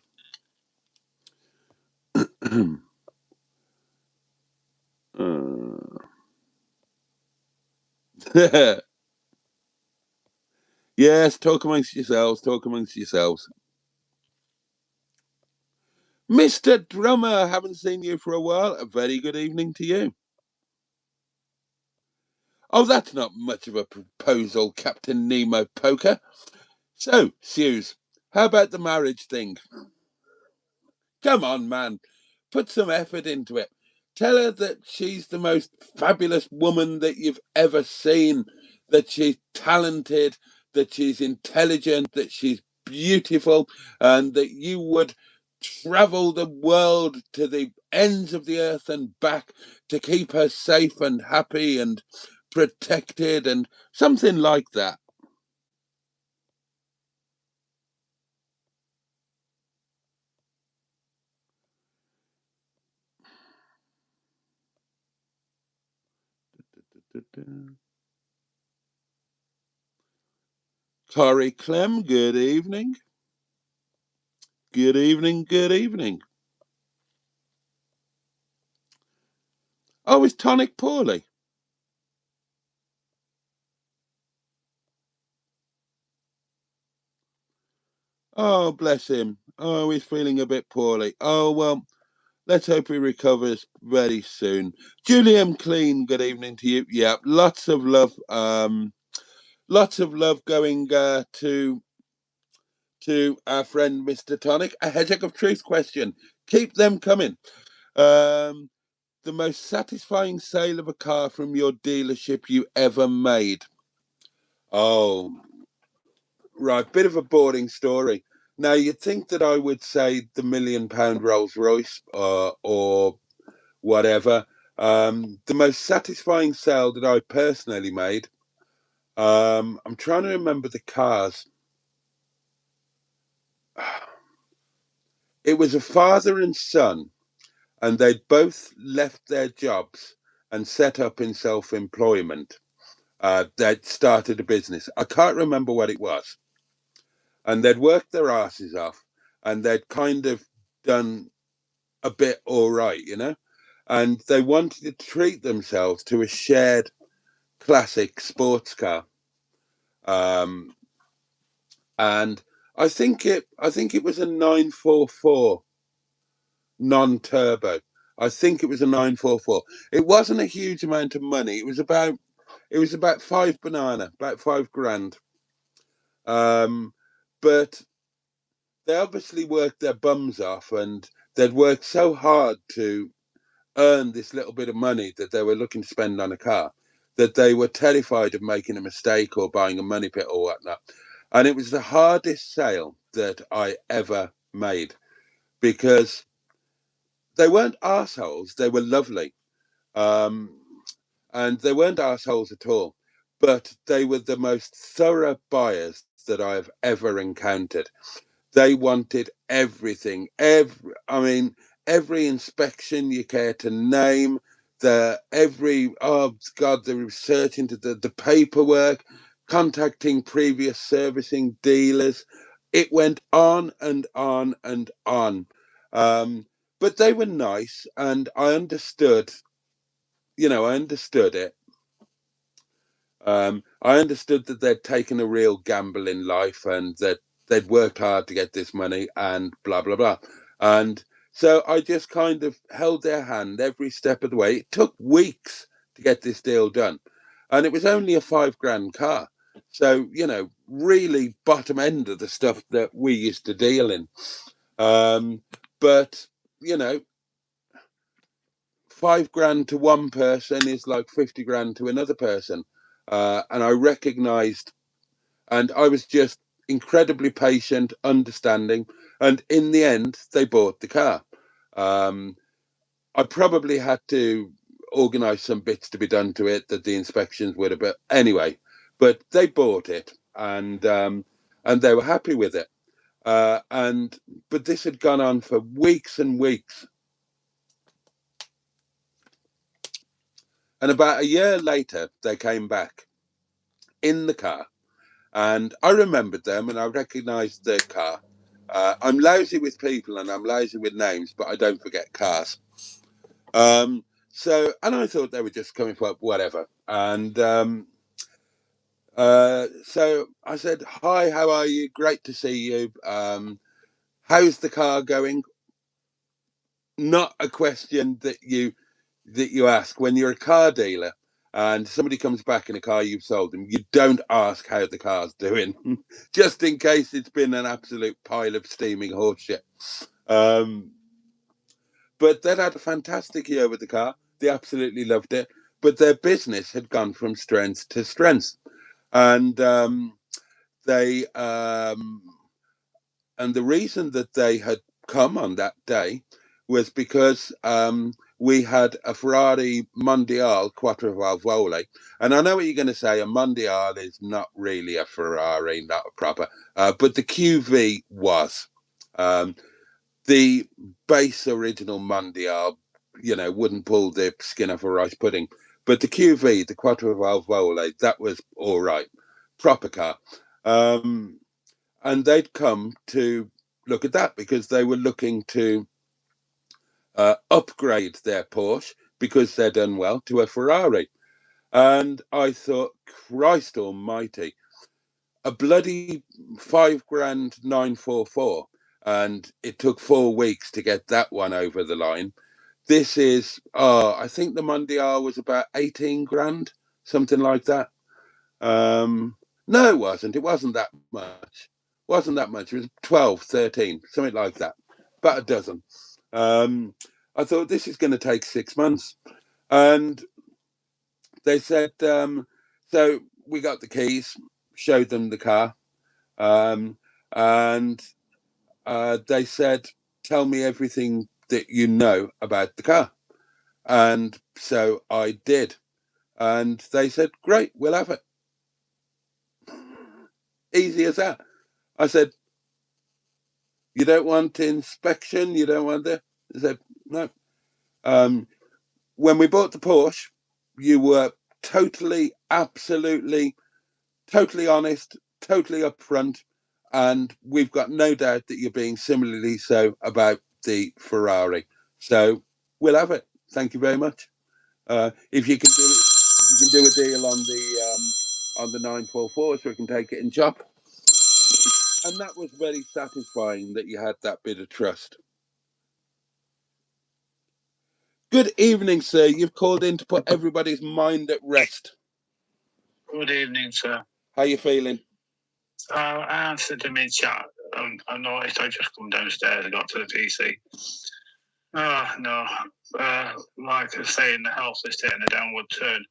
Yes, talk amongst yourselves, talk amongst yourselves. Mr. Drummer, haven't seen you for a while. A very good evening to you. Oh, that's not much of a proposal, Captain Nemo Poker. So, Suze, how about the marriage thing? Come on, man. Put some effort into it. Tell her that she's the most fabulous woman that you've ever seen, that she's talented, that she's intelligent, that she's beautiful, and that you would travel the world to the ends of the earth and back to keep her safe and happy and protected and something like that. Corey Clem, good evening. Good evening, good evening. Oh, is Tonic poorly? Oh, bless him. Oh, he's feeling a bit poorly. Oh, well, let's hope he recovers very soon. Julian Clean, good evening to you. Yeah, lots of love. Lots of love going to our friend Mr. Tonic. A Hedgehog of Truth question. Keep them coming. The most satisfying sale of a car from your dealership you ever made? Oh, right. Bit of a boring story. Now, you'd think that I would say the £1 million Rolls Royce or whatever. The most satisfying sale that I personally made. I'm trying to remember the cars. It was a father and son, and they'd both left their jobs and set up in self-employment. They'd started a business. I can't remember what it was. And they'd worked their asses off, and they'd kind of done a bit all right, you know? And they wanted to treat themselves to a shared classic sports car. Um, and I think it was a 944 non-turbo. I think it was a 944. It wasn't a huge amount of money. It was about five banana, about 5 grand. Um, but they obviously worked their bums off, and they'd worked so hard to earn this little bit of money that they were looking to spend on a car that they were terrified of making a mistake or buying a money pit or whatnot. And it was the hardest sale that I ever made because they weren't assholes, they were lovely. Um, and they weren't assholes at all, but they were the most thorough buyers that I've ever encountered. They wanted everything, every inspection you care to name. the research into the paperwork, contacting previous servicing dealers. It went on and on and on. But they were nice, and I understood, I understood it. I understood that they'd taken a real gamble in life and that they'd worked hard to get this money and blah, blah, blah. And so I just kind of held their hand every step of the way. It took weeks to get this deal done. And it was only a $5,000 car. So, really bottom end of the stuff that we used to deal in. But, $5,000 to one person is like $50,000 to another person. And I recognized, and I was just incredibly patient, understanding. And in the end, they bought the car. I probably had to organize some bits to be done to it that the inspections would have, but anyway, but they bought it, and they were happy with it. But this had gone on for weeks and weeks. And about a year later, they came back in the car, and I remembered them and I recognized their car. I'm lousy with people and I'm lousy with names, but I don't forget cars. And I thought they were just coming for whatever. And so I said, "Hi, how are you? Great to see you. How's the car going?" Not a question that you ask when you're a car dealer and somebody comes back in a car you've sold them. You don't ask how the car's doing, just in case it's been an absolute pile of steaming horseshit. But they'd had a fantastic year with the car. They absolutely loved it. But their business had gone from strength to strength, and they and the reason that they had come on that day was because we had a Ferrari Mondial Quattro and I know what you're going to say. A Mondial is not really a Ferrari, not a proper, but the QV was. The base original Mondial, wouldn't pull the skin off a rice pudding, but the QV, the Quattro Valvole, that was all right, proper car. And they'd come to look at that because they were looking to upgrade their Porsche because they'd done well to a Ferrari. And I thought, Christ almighty, a bloody $5,000 944, and it took 4 weeks to get that one over the line. This is, I think the Mondial was about 18,000, something like that. No, it wasn't. It wasn't that much. Wasn't that much. It was 12, 13, something like that. About a dozen. I thought this is going to take 6 months. And they said, so we got the keys, showed them the car. And they said, tell me everything that you know about the car. And so I did. And they said, great, we'll have it. Easy as that. I said, you don't want inspection? You don't want that? They said, no. When we bought the Porsche, you were totally, absolutely, totally honest, totally upfront. And we've got no doubt that you're being similarly so about the Ferrari. So we'll have it. Thank you very much. If you can do it, if you can do a deal on the 944, so we can take it in chop. And that was very satisfying that you had that bit of trust. Good evening, sir. You've called in to put everybody's mind at rest. Good evening, sir. How you feeling? I answered the mid-chat. I noticed I just come downstairs. I got to the PC. Oh, no. Like I was saying, the health is taking a downward turn.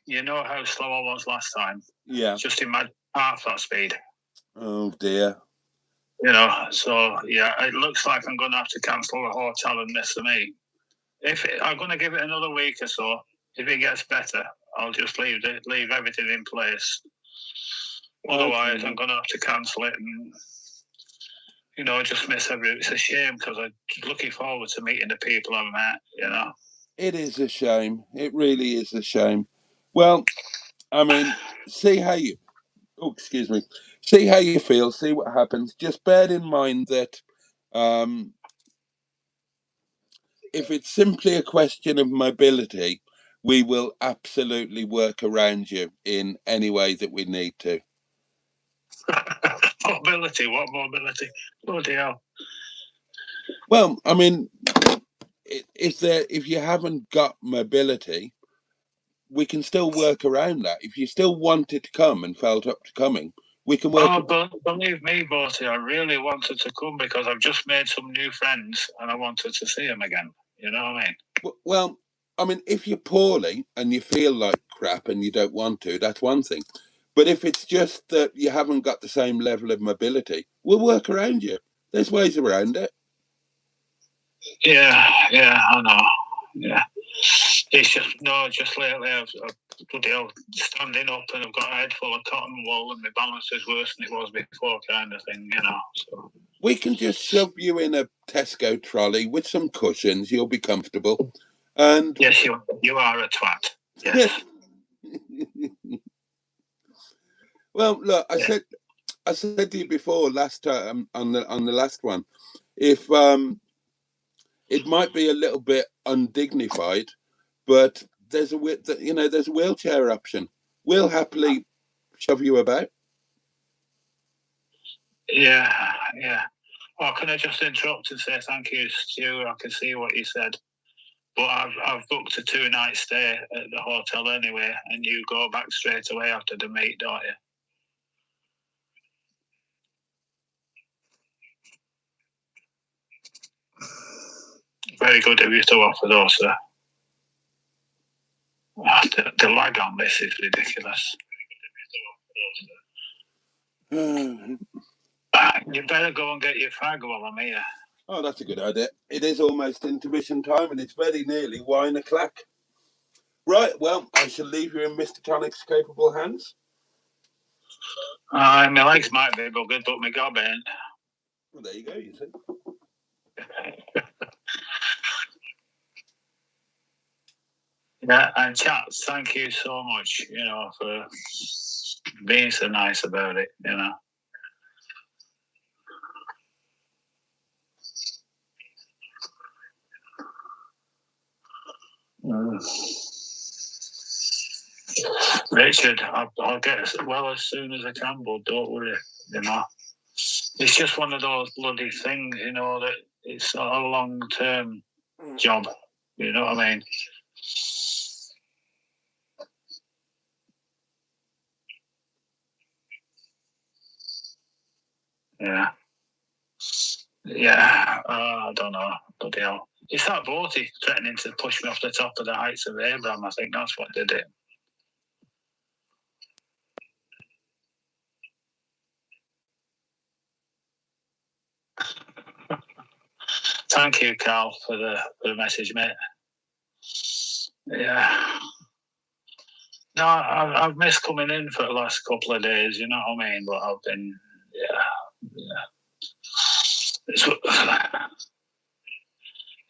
You know how slow I was last time? Yeah. Just imagine half that speed. Oh, dear. So, yeah, it looks like I'm going to have to cancel the hotel and miss the meet. I'm going to give it another week or so. If it gets better, I'll just leave everything in place. Otherwise, okay. I'm going to have to cancel it and, just miss everything. It's a shame because I'm looking forward to meeting the people I've met, It is a shame. It really is a shame. Well, I mean, see how you. Oh, excuse me. See how you feel. See what happens. Just bear in mind that if it's simply a question of mobility, we will absolutely work around you in any way that we need to. Mobility? What mobility? Bloody hell. Well, I mean, if you haven't got mobility, we can still work around that. If you still wanted to come and felt up to coming, we can work. Oh, but believe me, Boaty, I really wanted to come because I've just made some new friends and I wanted to see them again. You know what I mean? Well, I mean, if you're poorly and you feel like crap and you don't want to, that's one thing. But if it's just that you haven't got the same level of mobility, we'll work around you. There's ways around it. Yeah, I know. Yeah. It's just lately I've bloody hell standing up and I've got a head full of cotton wool and my balance is worse than it was before, kind of thing, you know. So we can just shove you in a Tesco trolley with some cushions. You'll be comfortable. And yes, you are a twat. Yes. Well, look, I said to you before last time on the last one, if it might be a little bit undignified, but there's a wheelchair option. We'll happily shove you about. Yeah. Oh, can I just interrupt and say thank you, Stu? I can see what you said, but I've booked a 2-night stay at the hotel anyway, and you go back straight away after the meet, don't you? Very good of you to offer those, sir. Oh, the lag on this is ridiculous. You better go and get your fag while I'm here. Oh, that's a good idea. It is almost intermission time and it's very nearly 1 o'clock. Right, well, I shall leave you in Mr. Tonic's capable hands. My legs might be buggered, but my gob ain't. Well, there you go, you see. Yeah, and chats, thank you so much, for being so nice about it, Richard, I'll get as well as soon as I can, but don't worry, It's just one of those bloody things, that it's a long-term job, you know what I mean? Yeah, I don't know, bloody hell. It's that Boaty threatening to push me off the top of the heights of Abraham. I think that's what did it. Thank you, Carl, for the message, mate. Yeah. No, I've missed coming in for the last couple of days, you know what I mean? But I've been,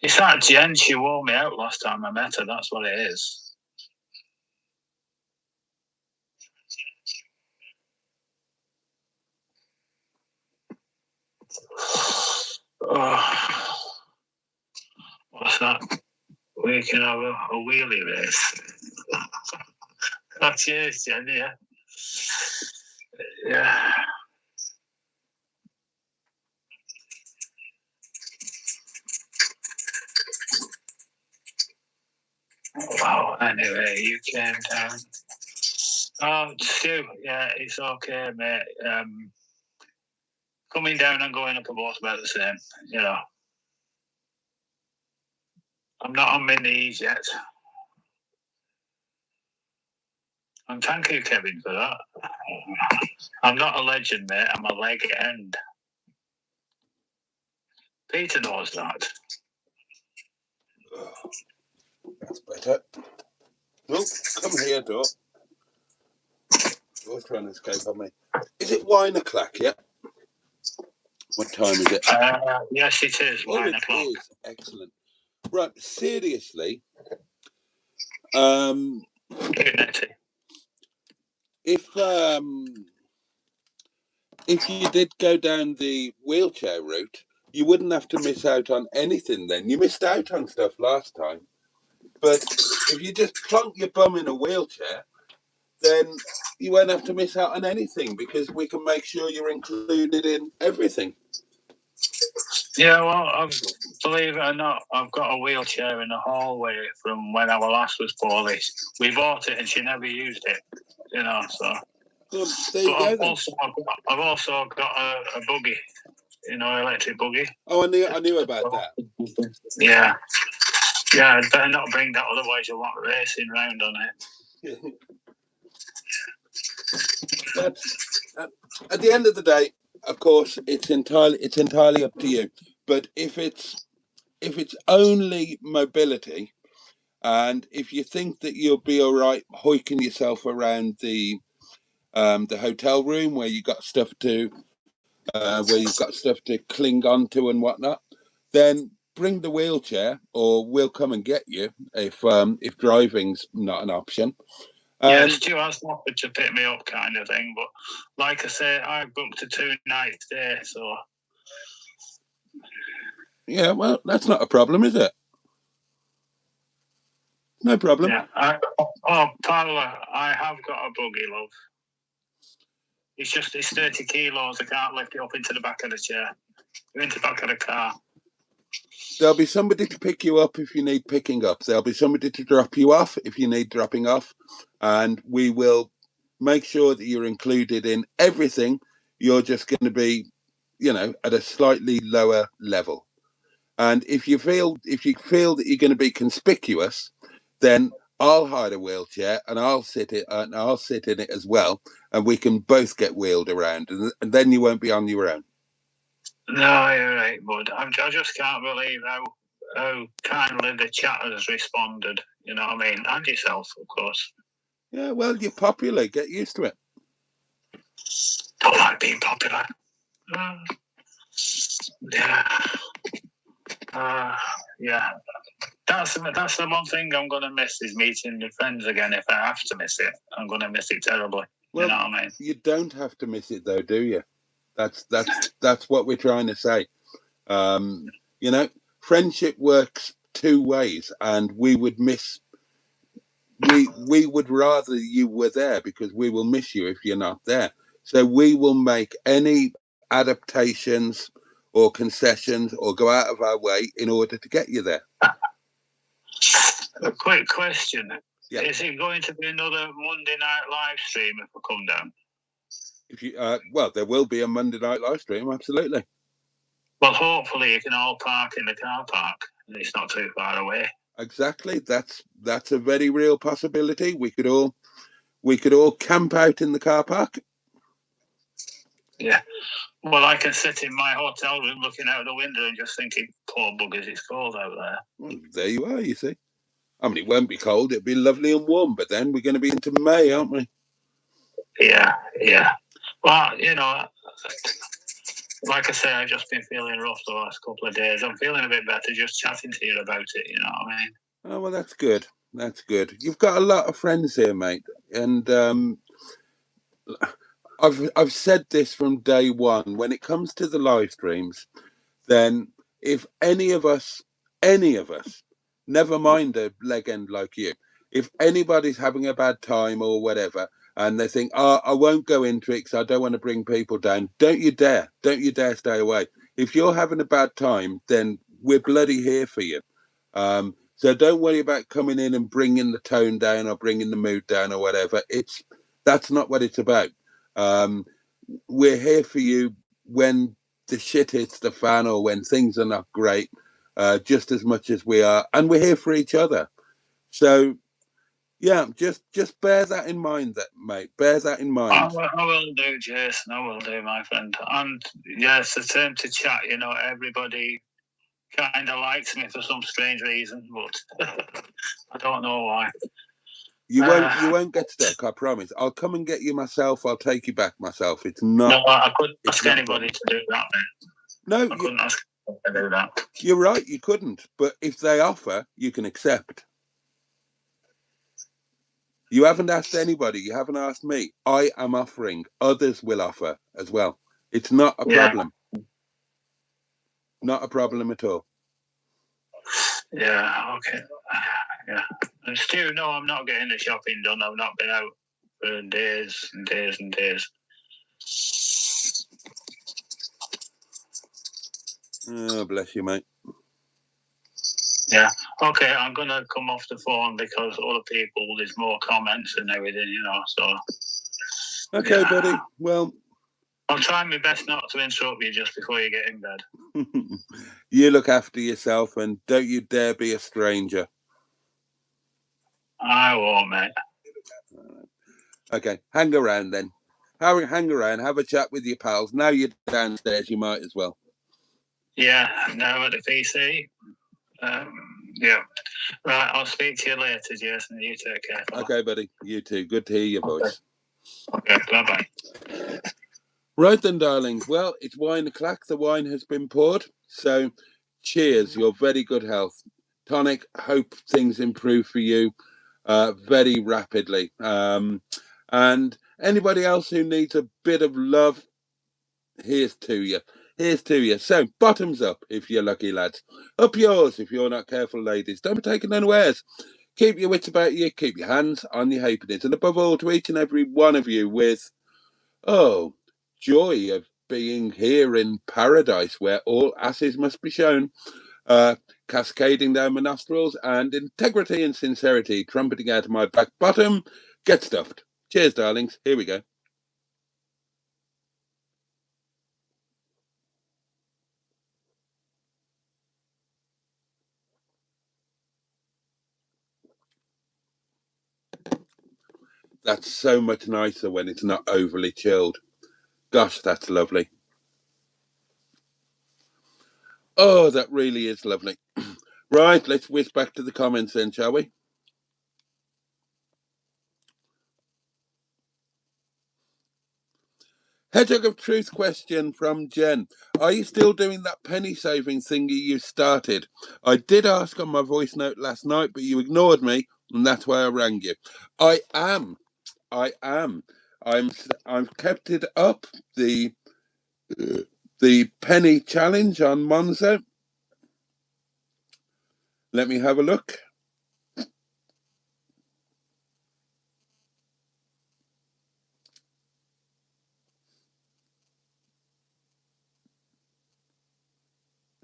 It's that Jen, she wore me out last time I met her, that's what it is. Oh, what's that? We can have a wheelie race. Cheers, Jen, yeah. Yeah. Wow, anyway, you came down. Oh, Stu, yeah, it's okay, mate. Coming down and going up are both about the same, I'm not on my knees yet. And thank you, Kevin, for that. I'm not a legend, mate. I'm a leg end. Peter knows that. That's better. Oh, come here, Doc. You're trying to escape on me. Is it 1 o'clock yet? What time is it? Yes, it is. 1 o'clock. It is. Excellent. Right, seriously. If you did go down the wheelchair route, you wouldn't have to miss out on anything then. You missed out on stuff last time. But if you just plonk your bum in a wheelchair, then you won't have to miss out on anything because we can make sure you're included in everything. Yeah, well, believe it or not, I've got a wheelchair in the hallway from when our last was poorly. We bought it and she never used it, you know, so... Well, there you go, then. I've also got a buggy, you know, electric buggy. Oh, I knew about that. Yeah. Yeah, I'd better not bring that, otherwise you'll want racing round on it. That's, at the end of the day, of course, it's entirely up to you. But if it's only mobility, and if you think that you'll be all right hoiking yourself around the hotel room where you've got stuff to cling on to and whatnot, then bring the wheelchair, or we'll come and get you if driving's not an option. Yeah, Stu has offered to pick me up, kind of thing. But like I say, I booked a 2-night stay, so yeah, well, that's not a problem, is it? No problem. Yeah. Paula, I have got a buggy, love. It's 30 kilos. I can't lift it up into the back of the chair. Into the back of the car. There'll be somebody to pick you up if you need picking up. There'll be somebody to drop you off if you need dropping off. And we will make sure that you're included in everything. You're just going to be, you know, at a slightly lower level. And if you feel that you're going to be conspicuous, then I'll hire a wheelchair and I'll sit in it as well, and we can both get wheeled around, and then you won't be on your own. No, you're right, bud. I just can't believe how kindly the chat has responded. You know what I mean? And yourself, of course. Yeah, well, you're popular. Get used to it. Don't like being popular. Yeah. That's the one thing I'm going to miss, is meeting new friends again. If I have to miss it, I'm going to miss it terribly. Well, you know what I mean? You don't have to miss it, though, do you? That's what we're trying to say. You know, friendship works two ways, and we would rather you were there, because we will miss you if you're not there. So we will make any adaptations or concessions or go out of our way in order to get you there. A quick question. Yeah. Is it going to be another Monday night live stream if I come down? If you well, there will be a Monday night live stream, absolutely. Well, hopefully you can all park in the car park and it's not too far away. Exactly. That's a very real possibility. We could all camp out in the car park. Yeah. Well, I can sit in my hotel room looking out the window and just thinking, poor buggers, it's cold out there. Well, there you are, you see. I mean, it won't be cold. It'll be lovely and warm, but then we're going to be into May, aren't we? Yeah. Well, you know, like I say, I've just been feeling rough the last couple of days. I'm feeling a bit better just chatting to you about it, you know what I mean? Oh, well, that's good. That's good. You've got a lot of friends here, mate. And I've said this from day one. When it comes to the live streams, then if any of us, never mind a legend like you, if anybody's having a bad time or whatever, and they think, oh, I won't go into it because I don't want to bring people down, don't you dare stay away. If you're having a bad time, then we're bloody here for you. So don't worry about coming in and bringing the tone down or bringing the mood down or whatever. That's not what it's about. We're here for you when the shit hits the fan or when things are not great, just as much as we are, and we're here for each other. So yeah, just bear that in mind, mate. Bear that in mind. I will do, Jason. I will do, my friend. And yes, the term to chat, you know, everybody kind of likes me for some strange reason, but I don't know why. You won't get stuck, I promise. I'll come and get you myself. I'll take you back myself. It's not. No, I couldn't ask anybody to do that, man. No, I couldn't ask. I do that. You're right, you couldn't. But if they offer, you can accept. You haven't asked anybody. You haven't asked me. I am offering. Others will offer as well. It's not a problem. Not a problem at all. Yeah, okay. Yeah. And Stu, no, I'm not getting the shopping done. I've not been out for days and days and days. Oh, bless you, mate. Yeah. Okay, I'm going to come off the phone because other people, there's more comments and everything, you know, so. Okay, yeah. buddy. Well, I'll try my best not to interrupt you just before you get in bed. you look after yourself and don't you dare be a stranger. I won't, mate. Okay, hang around then. Hang around, have a chat with your pals. Now you're downstairs, you might as well. Yeah, now at the PC. Yeah. Right, I'll speak to you later, Jason. You take care. Okay, buddy. You too. Good to hear your voice. Okay, bye-bye. Right then, darlings. Well, it's wine o'clock. The wine has been poured. So, cheers. Your very good health. Tonic, hope things improve for you very rapidly. And anybody else who needs a bit of love, here's to you. Here's to you. So, bottoms up if you're lucky, lads. Up yours if you're not careful, ladies. Don't be taking unawares. Keep your wits about you. Keep your hands on your halfpennies. And above all, to each and every one of you with, joy of being here in paradise where all asses must be shown, cascading down my nostrils, and integrity and sincerity trumpeting out of my back bottom. Get stuffed. Cheers, darlings. Here we go. That's so much nicer when it's not overly chilled. Gosh, that's lovely. Oh, that really is lovely. Right, let's whiz back to the comments then, shall we? Hedgehog of Truth question from Jen. Are you still doing that penny saving thingy you started? I did ask on my voice note last night, but you ignored me, and that's why I rang you. I am. I've kept it up, the penny challenge on Monzo. Let me have a look.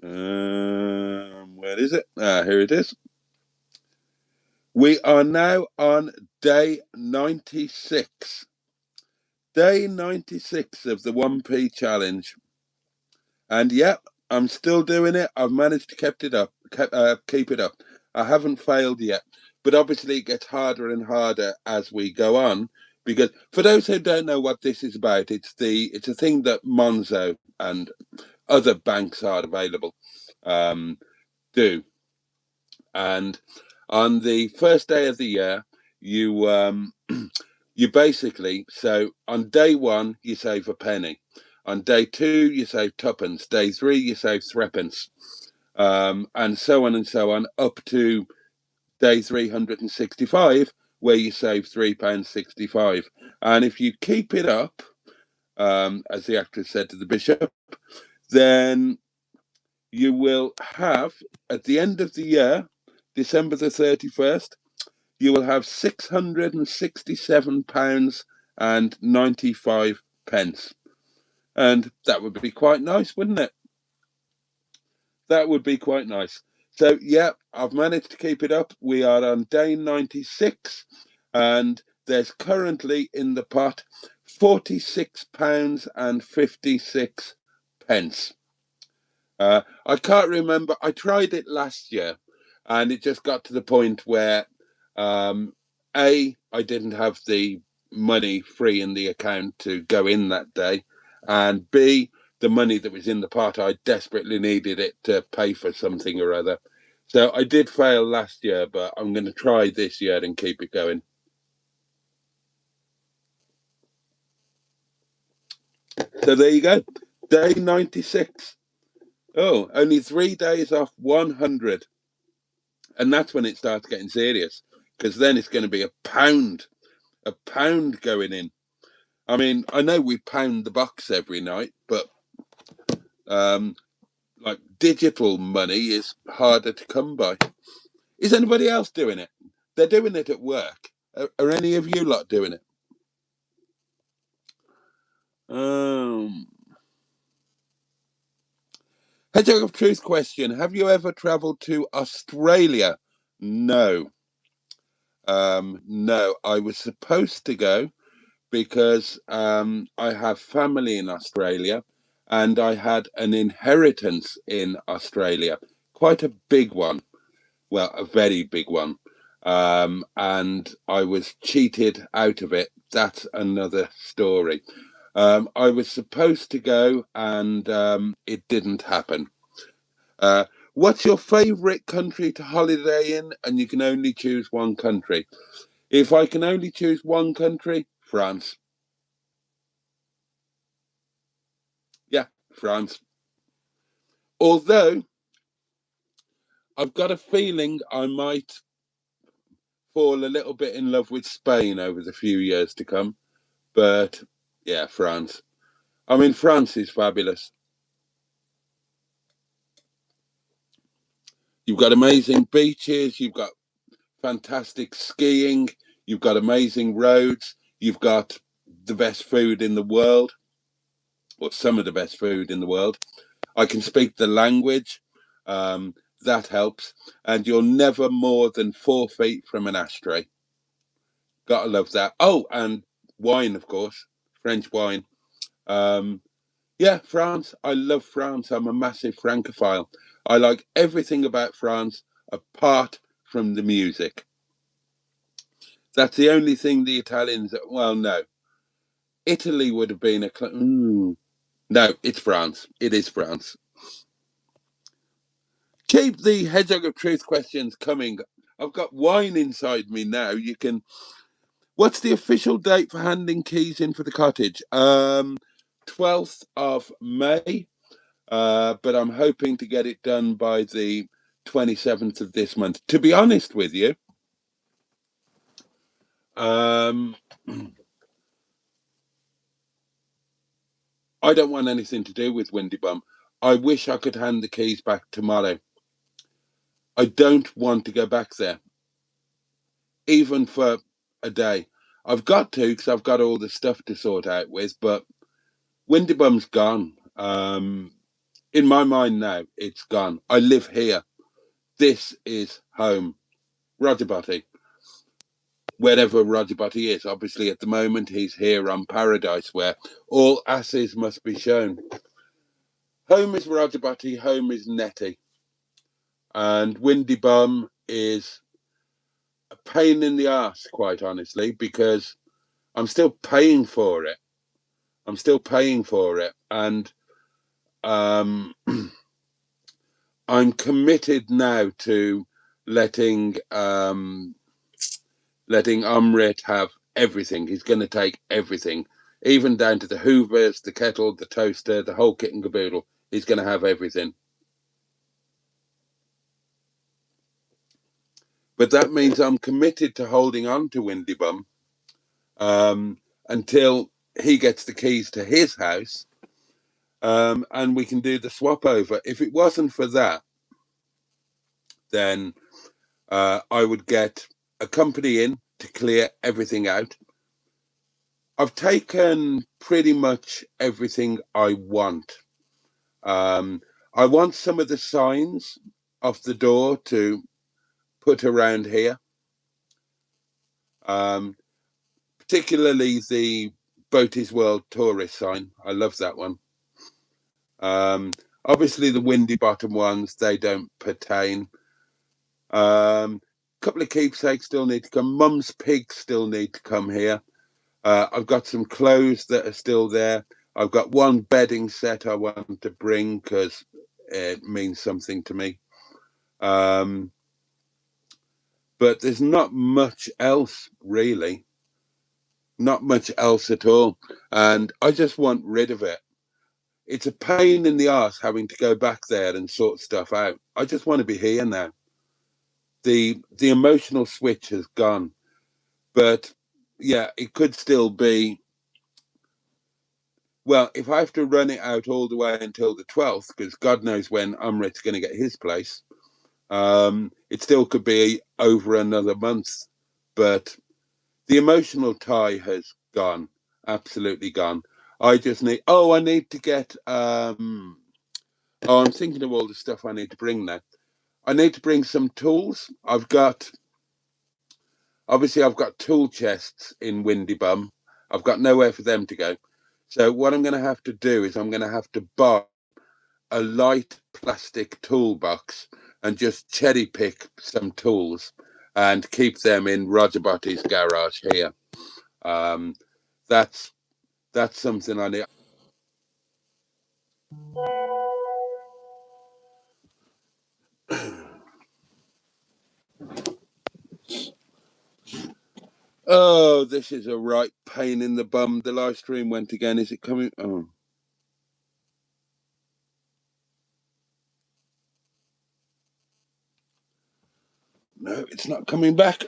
Where is it? Here it is. We are now on day 96. Day 96 of the 1p challenge. And yeah, I'm still doing it. I've managed to keep it up. I haven't failed yet. But obviously it gets harder and harder as we go on. Because for those who don't know what this is about, it's a thing that Monzo and other banks are available do. And on the first day of the year, you basically, so on day one you save a penny, on day two you save tuppence, day three you save threepence, and so on up to day 365 where you save £3.65. And if you keep it up, as the actress said to the bishop, then you will have, at the end of the year, December the 31st, you will have £667.95. And that would be quite nice, wouldn't it? That would be quite nice. So, yeah, I've managed to keep it up. We are on day 96, and there's currently in the pot £46.56. I can't remember. I tried it last year, and it just got to the point where, I didn't have the money free in the account to go in that day, and B, the money that was in the pot, I desperately needed it to pay for something or other. So I did fail last year, but I'm going to try this year and keep it going. So there you go. Day 96. Oh, only 3 days off 100. And that's when it starts getting serious, because then it's going to be a pound going in. I mean, I know we pound the box every night, but like digital money is harder to come by. Is anybody else doing it? They're doing it at work. Are any of you lot doing it? Hedgehog of Truth question. Have you ever travelled to Australia? No. No, I was supposed to go because I have family in Australia and I had an inheritance in Australia. Quite a big one. Well, a very big one. And I was cheated out of it. That's another story. I was supposed to go and it didn't happen. What's your favourite country to holiday in? And you can only choose one country. If I can only choose one country, France. Yeah, France. Although I've got a feeling I might fall a little bit in love with Spain over the few years to come. But yeah, France. I mean, France is fabulous. You've got amazing beaches, you've got fantastic skiing, you've got amazing roads, you've got the best food in the world, or some of the best food in the world. I can speak the language, that helps, and you're never more than 4 feet from an ashtray. Gotta love that. Oh, and wine, of course, French wine. Yeah, France. I love France. I'm a massive Francophile. I like everything about France apart from the music. That's the only thing the Italians. Well, no, Italy would have been a. No, it's France. It is France. Keep the Hedgehog of Truth questions coming. I've got wine inside me now. You can. What's the official date for handing keys in for the cottage? 12th of May. But I'm hoping to get it done by the 27th of this month. To be honest with you, I don't want anything to do with Windy Bum. I wish I could hand the keys back tomorrow. I don't want to go back there, even for a day. I've got to, because I've got all the stuff to sort out with, but Windy Bum's gone. In my mind now, it's gone. I live here. This is home. ROGERBOTTY. Wherever ROGERBOTTY is. Obviously, at the moment, he's here on Paradise, where all asses must be shown. Home is ROGERBOTTY, home is NETTY. And Windy Bum is a pain in the arse, quite honestly, because I'm still paying for it. And I'm committed now to letting Amrit have everything. He's going to take everything, even down to the hoovers, the kettle, the toaster, the whole kit and caboodle. He's going to have everything. But that means I'm committed to holding on to Windy Bum until he gets the keys to his house, and we can do the swap over. If it wasn't for that, then I would get a company in to clear everything out. I've taken pretty much everything I want. I want some of the signs off the door to put around here, particularly the Boaty's World Tourist sign. I love that one. Obviously, the Windy Bottom ones, they don't pertain. Couple of keepsakes still need to come. Mum's pigs still need to come here. I've got some clothes that are still there. I've got one bedding set I want to bring because it means something to me. But there's not much else, really. Not much else at all. And I just want rid of it. it's a pain in the arse having to go back there and sort stuff out. I just want to be here now. The emotional switch has gone, but yeah, it could still be. Well, if I have to run it out all the way until the 12th, because God knows when Umrit's going to get his place, it still could be over another month. But the emotional tie has gone, absolutely gone. I just need. Oh, I need to get. I'm thinking of all the stuff I need to bring now. I need to bring some tools. I've got tool chests in Windy Bum. I've got nowhere for them to go. So what I'm going to have to do is I'm going to have to buy a light plastic toolbox and just cherry pick some tools and keep them in ROGERBOTTY's garage here. That's something I need. Oh, this is a right pain in the bum. The live stream went again. Is it coming? Oh. No, it's not coming back.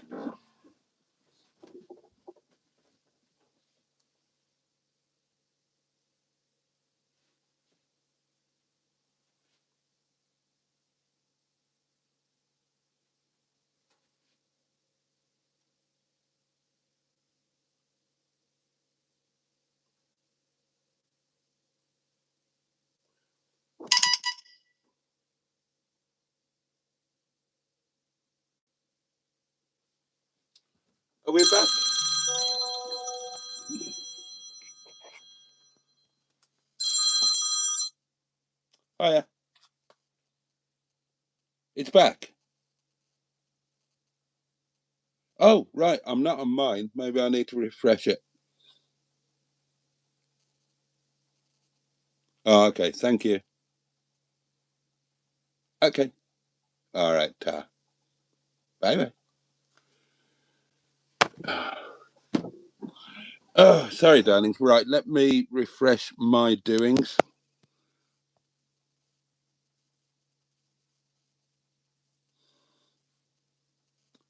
Are we back? Oh, yeah. It's back. Oh, right. I'm not on mine. Maybe I need to refresh it. Oh, okay. Thank you. Okay. All right. Bye-bye. Oh, sorry, darlings. Right. Let me refresh my doings.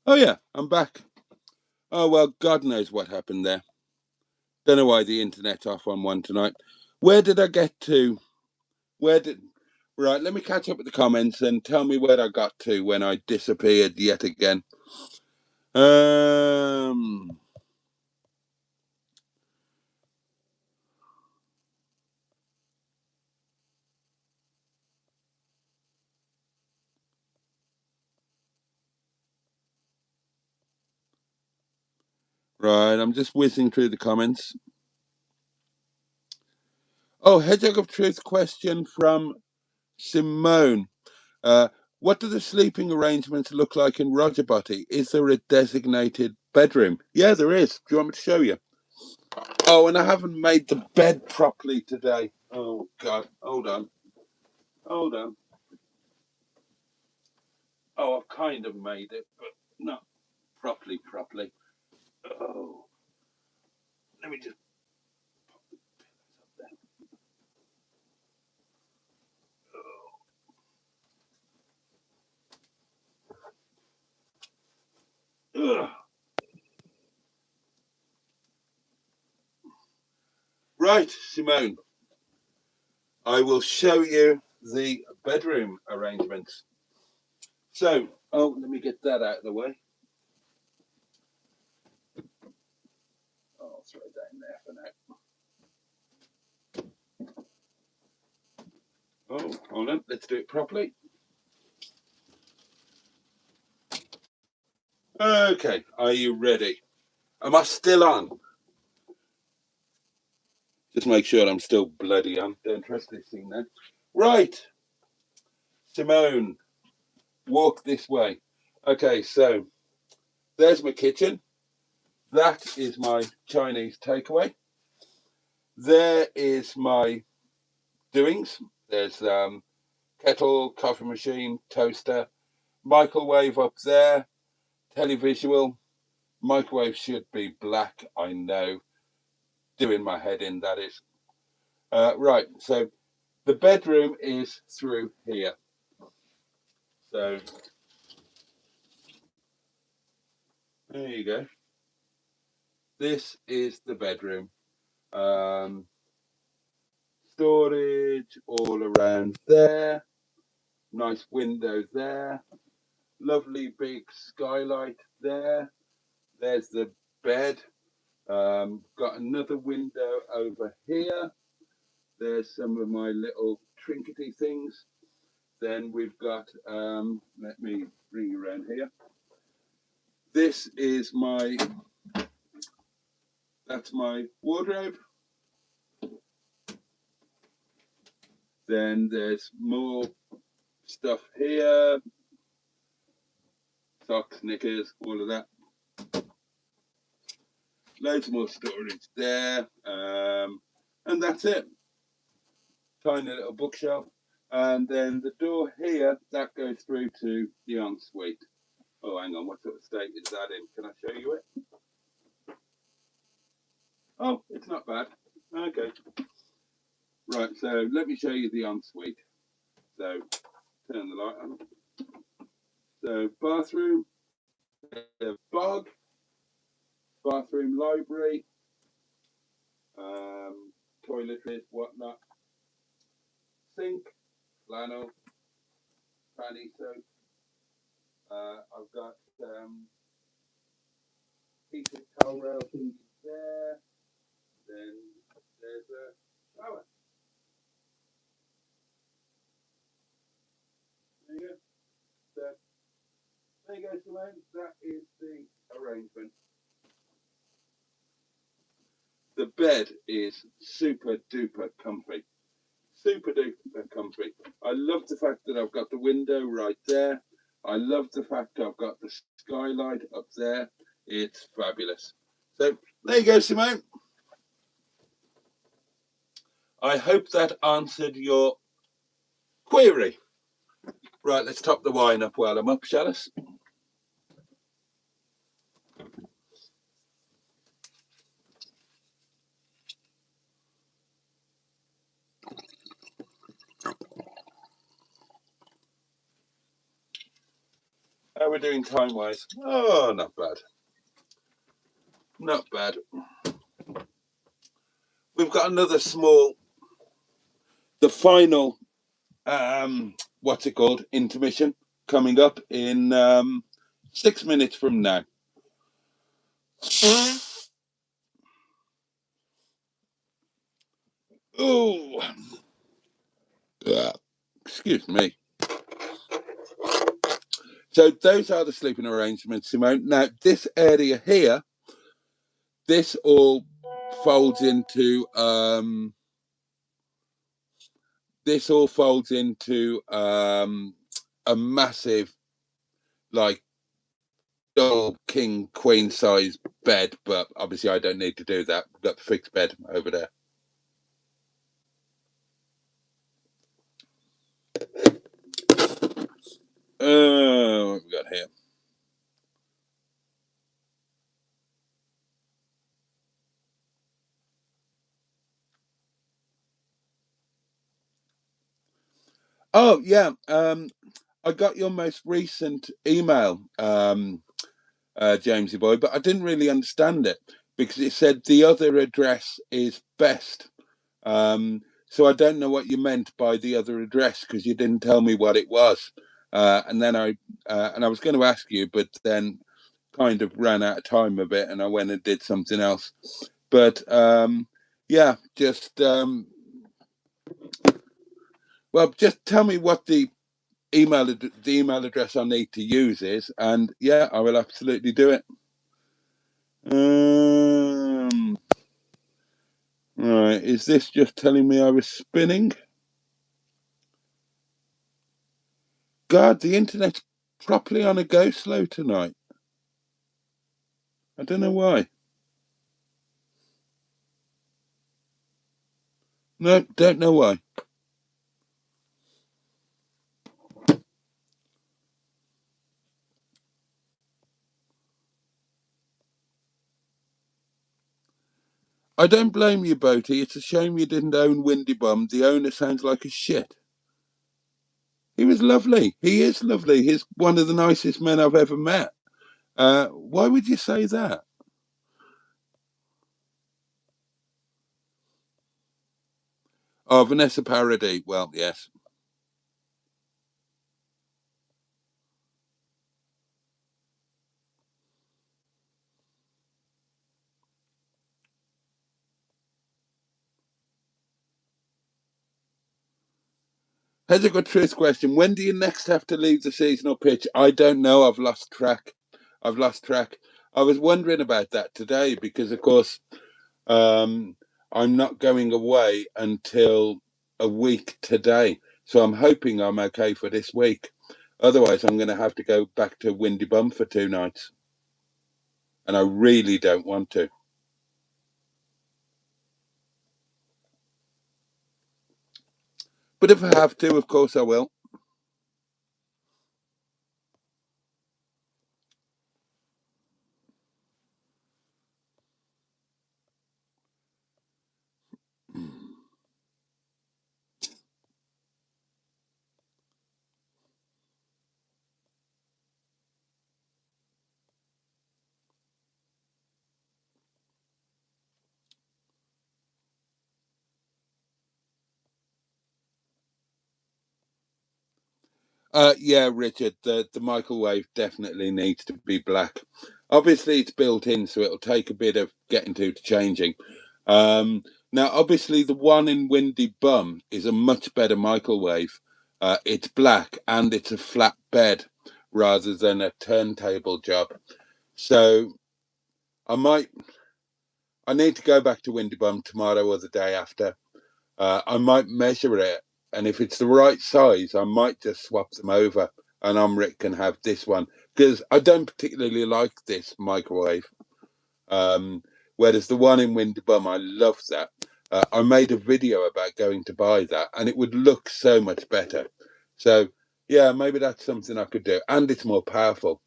Oh, yeah. I'm back. Oh, well, God knows what happened there. Don't know why the internet's off on one tonight. Where did I get to? Right, let me catch up with the comments and tell me where I got to when I disappeared yet again. Right, I'm just whizzing through the comments. Oh, Hedgehog of Truth question from Simone. What do the sleeping arrangements look like in ROGERBOTTY? Is there a designated bedroom? Yeah, there is. Do you want me to show you? Oh, and I haven't made the bed properly today. Oh, God. Hold on. Hold on. Oh, I've kind of made it, but not properly. Oh, let me just pop the pillows up there. Ugh. Right, Simone. I will show you the bedroom arrangements. So, oh, let me get that out of the way. I'll throw that in there for now. Oh, hold on. Let's do it properly. Okay, are you ready? Am I still on? Just make sure I'm still bloody on. Don't trust this thing then. Right, Simone, walk this way. Okay, so there's my kitchen. That is my Chinese takeaway. There is my doings. There's kettle, coffee machine, toaster, microwave up there, televisual. Microwave should be black, I know. Doing my head in, that is. Right, so The bedroom is through here. So there you go. This is the bedroom. Storage all around there. Nice window there. Lovely big skylight there. There's the bed. Got another window over here. There's some of my little trinkety things. Then we've got, let me bring you around here. This is that's my wardrobe. Then there's more stuff here. Socks, knickers, all of that. Loads more storage there. And that's it. Tiny little bookshelf. And then the door here, that goes through to the ensuite. Oh, hang on, what sort of state is that in? Can I show you it? Oh, it's not bad. Okay. Right, so let me show you the ensuite. So, turn the light on. So, bathroom, bog, bathroom library, toiletries, whatnot, sink, flannel, fanny soap. I've got heated towel rail things there. Then there's a shower. There you go. So there you go, Simone. That is the arrangement. The bed is super duper comfy. Super duper comfy. I love the fact that I've got the window right there. I love the fact I've got the skylight up there. It's fabulous. So there you go, Simone. I hope that answered your query. Right, let's top the wine up while I'm up, shall us? How are we doing time-wise? Oh, not bad. Not bad. We've got another small, the final, what's it called, intermission coming up in 6 minutes from now. Oh, excuse me. So those are the sleeping arrangements, Simone. Now this area here, this all folds into a massive, like, double king queen size bed, but obviously I don't need to do that. We've got the fixed bed over there. What have we got here? Oh yeah, I got your most recent email, Jamesy boy, but I didn't really understand it because it said the other address is best. So I don't know what you meant by the other address because you didn't tell me what it was. And then I was going to ask you, but then kind of ran out of time a bit, and I went and did something else. But yeah, just well, just tell me what the email address I need to use is, and yeah, I will absolutely do it. Right, is this just telling me I was spinning? God, the internet's properly on a go slow tonight. I don't know why. No, don't know why. I don't blame you, Boaty. It's a shame you didn't own Windy Bum. The owner sounds like a shit. He was lovely. He is lovely. He's one of the nicest men I've ever met. Why would you say that? Oh, Vanessa Paradis. Well, yes. Hedgehog Truth question. When do you next have to leave the seasonal pitch? I don't know. I've lost track. I was wondering about that today because, of course, I'm not going away until a week today. So I'm hoping I'm okay for this week. Otherwise, I'm going to have to go back to Windy Bum for 2 nights. And I really don't want to. But if I have to, of course I will. Yeah, Richard, the microwave definitely needs to be black. Obviously, it's built in, so it'll take a bit of getting to changing. Now, obviously, the one in Windy Bum is a much better microwave. It's black and it's a flat bed rather than a turntable job. So I need to go back to Windy Bum tomorrow or the day after. I might measure it, and if it's the right size, I might just swap them over, and Rick can have this one because I don't particularly like this microwave. Whereas the one in Windy Bum, I love that. I made a video about going to buy that, and it would look so much better. So yeah, maybe that's something I could do, and it's more powerful.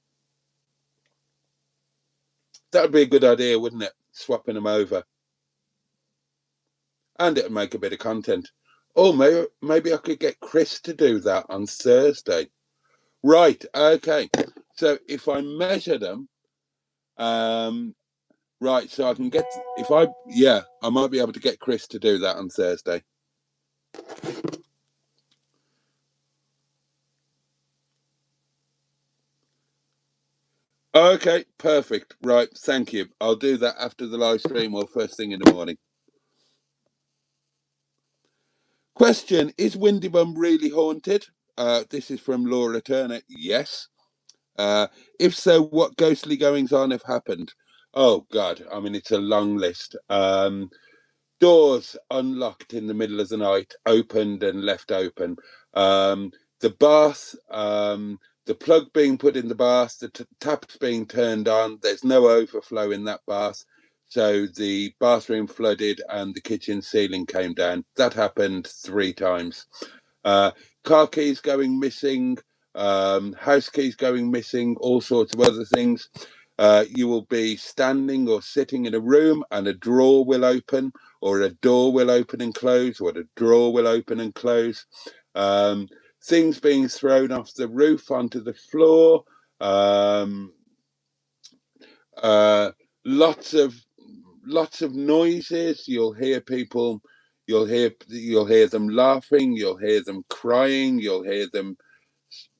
That would be a good idea, wouldn't it? Swapping them over. And it'll make a bit of content. Oh, maybe I could get Chris to do that on Thursday. Right, okay. So if I measure them, right, so I can get, I might be able to get Chris to do that on Thursday. Okay, perfect. Right, thank you. I'll do that after the live stream or first thing in the morning. Question, is Windy Bum really haunted? This is from Laura Turner. Yes. If so, what ghostly goings on have happened? Oh, God. I mean, it's a long list. Doors unlocked in the middle of the night, opened and left open. The bath, the plug being put in the bath, the taps being turned on. There's no overflow in that bath. So the bathroom flooded and the kitchen ceiling came down. That happened 3 times. Car keys going missing, house keys going missing, all sorts of other things. You will be standing or sitting in a room and a drawer will open, or a door will open and close, or a drawer will open and close. Things being thrown off the roof onto the floor. Lots of noises. You'll hear people. You'll hear them laughing. You'll hear them crying. You'll hear them.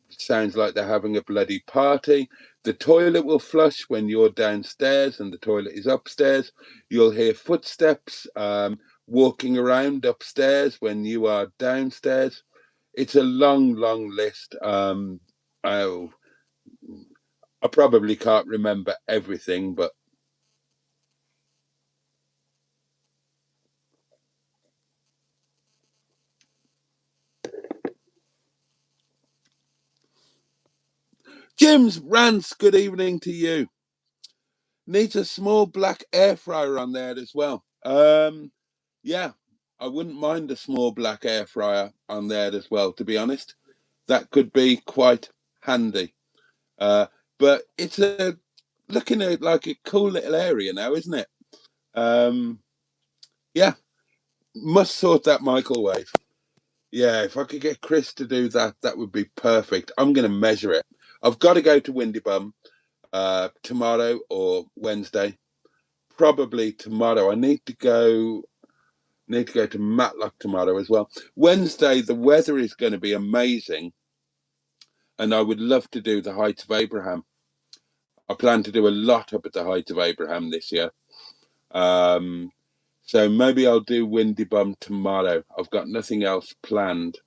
Sounds like they're having a bloody party. The toilet will flush when you're downstairs and the toilet is upstairs. You'll hear footsteps walking around upstairs when you are downstairs. It's a long list. I probably can't remember everything, but Jim's rants, good evening to you. Needs a small black air fryer on there as well. Yeah, I wouldn't mind a small black air fryer on there as well, to be honest. That could be quite handy. But it's looking at like a cool little area now, isn't it? yeah, must sort that microwave. Yeah, if I could get Chris to do that, that would be perfect. I'm going to measure it. I've got to go to Windy Bum tomorrow or Wednesday. Probably tomorrow. I need to go to Matlock tomorrow as well. Wednesday, the weather is going to be amazing, and I would love to do the Heights of Abraham. I plan to do a lot up at the Heights of Abraham this year. So maybe I'll do Windy Bum tomorrow. I've got nothing else planned.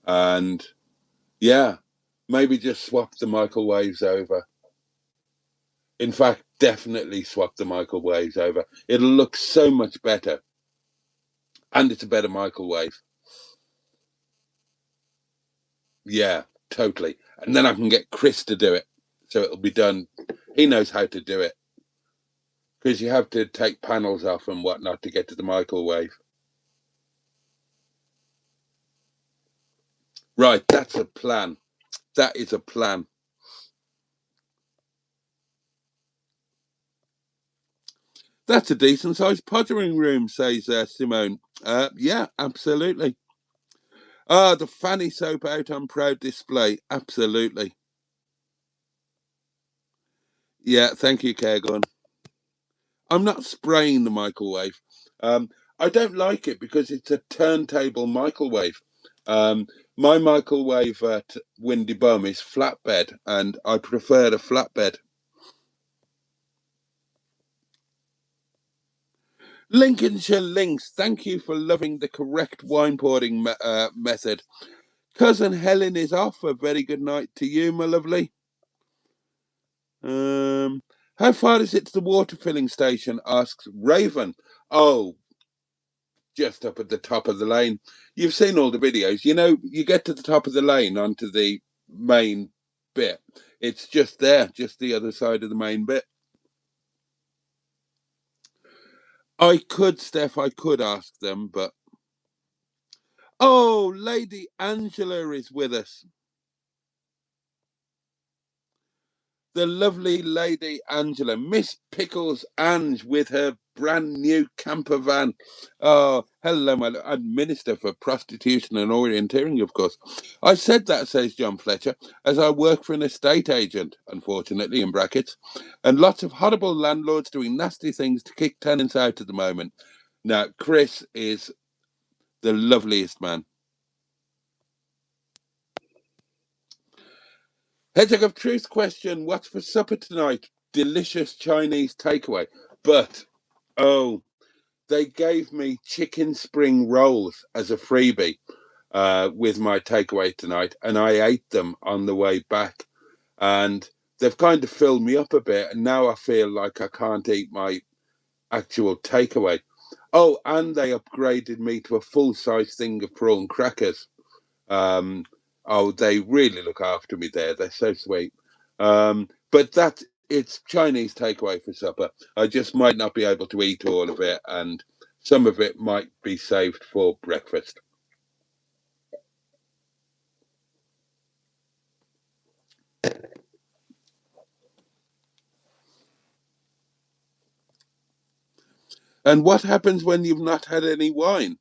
And yeah, maybe just swap the microwaves over. In fact, definitely swap the microwaves over. It'll look so much better. And it's a better microwave. Yeah, totally. And then I can get Chris to do it. So it'll be done. He knows how to do it. Because you have to take panels off and whatnot to get to the microwave. Right, that's a plan. That is a plan. That's a decent sized pottering room, says Simone. Yeah, absolutely. The Fanny soap out on proud display. Absolutely. Yeah, thank you, Caregun. I'm not spraying the microwave. I don't like it because it's a turntable microwave. My microwave at Windy Bum is flatbed, and I prefer the flatbed. Lincolnshire Links, thank you for loving the correct wine pouring method. Cousin Helen is off. A very good night to you, my lovely. How far is it to the water filling station? Asks Raven. Oh, just up at the top of the lane. You've seen all the videos. You know, you get to the top of the lane onto the main bit. It's just there, just the other side of the main bit. I could, Steph, I could ask them, but... Oh, Lady Angela is with us. The lovely Lady Angela, Miss Pickles Ange with her brand new camper van. Oh, hello, my Minister for Prostitution and Orienteering, of course. I said that, says John Fletcher, as I work for an estate agent, unfortunately, in brackets, and lots of horrible landlords doing nasty things to kick tenants out at the moment. Now, Chris is the loveliest man. Hedgehog of Truth question, what's for supper tonight? Delicious Chinese takeaway. But, oh, they gave me chicken spring rolls as a freebie with my takeaway tonight, and I ate them on the way back. And they've kind of filled me up a bit, and now I feel like I can't eat my actual takeaway. Oh, and they upgraded me to a full-size thing of prawn crackers. Oh, they really look after me there. They're so sweet. But it's Chinese takeaway for supper. I just might not be able to eat all of it, and some of it might be saved for breakfast. And what happens when you've not had any wine?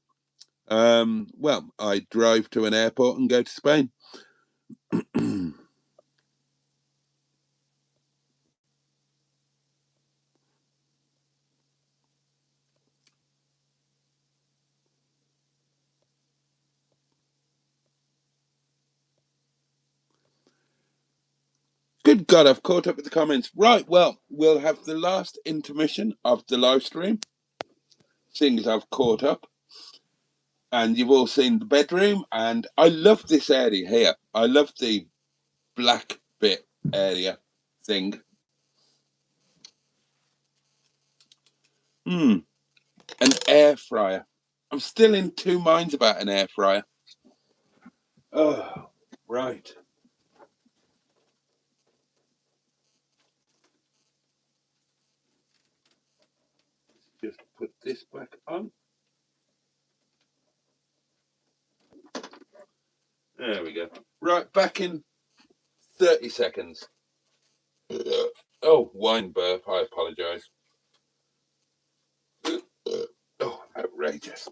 Well, I drive to an airport and go to Spain. Good God, I've caught up with the comments. Right, well, we'll have the last intermission of the live stream, seeing as I've caught up. And you've all seen the bedroom, and I love this area here. I love the black bit area thing. An air fryer. I'm still in two minds about an air fryer. Oh, right. Just put this back on. There we go. Right, back in 30 seconds. Oh, wine burp. I apologise. Oh, Outrageous.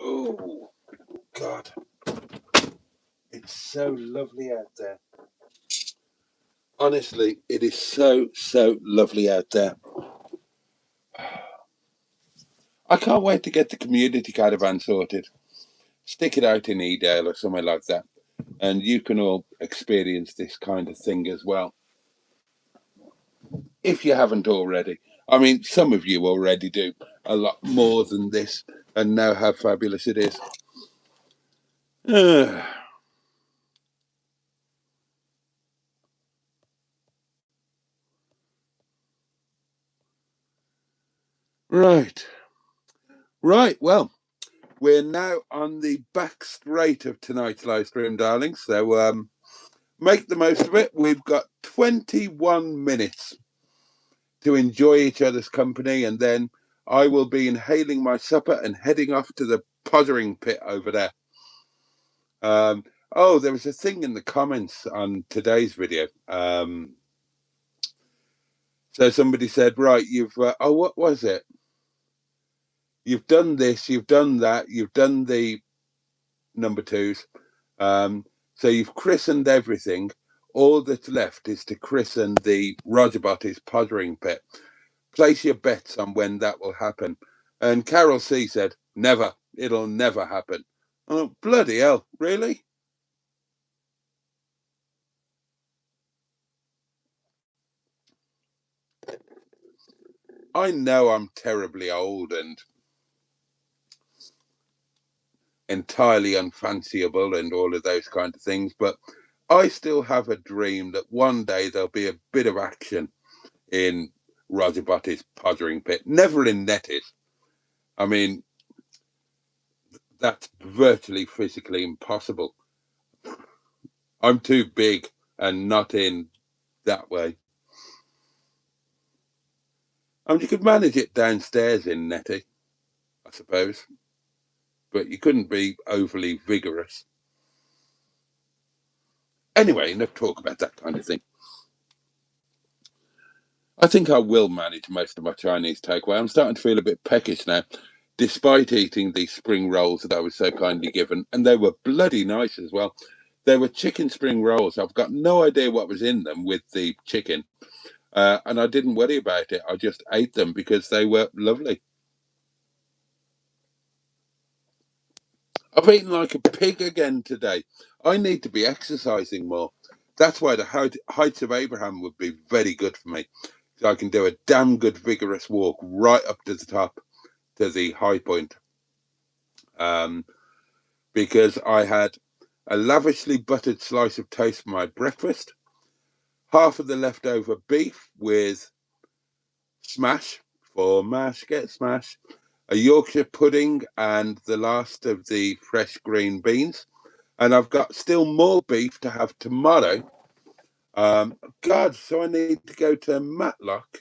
Oh, God. It's so lovely out there. Honestly, it is so lovely out there. I can't wait to get the community caravan sorted. Stick it out in Edale or somewhere like that. And you can all experience this kind of thing as well. If you haven't already. I mean, some of you already do a lot more than this and know how fabulous it is. Right. Well, we're now on the back straight of tonight's live stream, darling. So make the most of it. We've got 21 minutes to enjoy each other's company, and then I will be inhaling my supper and heading off to the pottering pit over there. Oh, there was a thing in the comments on today's video. So somebody said, right, you've, oh, what was it? You've done this, you've done that, you've done the number twos. So you've christened everything. All that's left is to christen the ROGERBOTTY's pottering pit. Place your bets on when that will happen. And Carol C said, never. It'll never happen. Oh, bloody hell. Really? I know I'm terribly old and entirely unfanciable and all of those kind of things, but I still have a dream that one day there'll be a bit of action in ROGERBOTTY's pottering pit. Never in NETTY's. I mean, that's virtually physically impossible. I'm too big and not in that way. I mean, you could manage it downstairs in NETTY, I suppose, but you couldn't be overly vigorous. Anyway, enough talk about that kind of thing. I think I will manage most of my Chinese takeaway. I'm starting to feel a bit peckish now, despite eating these spring rolls that I was so kindly given, and they were bloody nice as well. They were chicken spring rolls. I've got no idea what was in them with the chicken, and I didn't worry about it. I just ate them because they were lovely. I've eaten like a pig again today. I need to be exercising more. That's why the Heights of Abraham would be very good for me. So I can do a damn good vigorous walk right up to the top. to the high point, because I had a lavishly buttered slice of toast for my breakfast, half of the leftover beef with smash, for mash, get smash, a Yorkshire pudding, and the last of the fresh green beans. And I've got still more beef to have tomorrow. God, so I need to go to Matlock.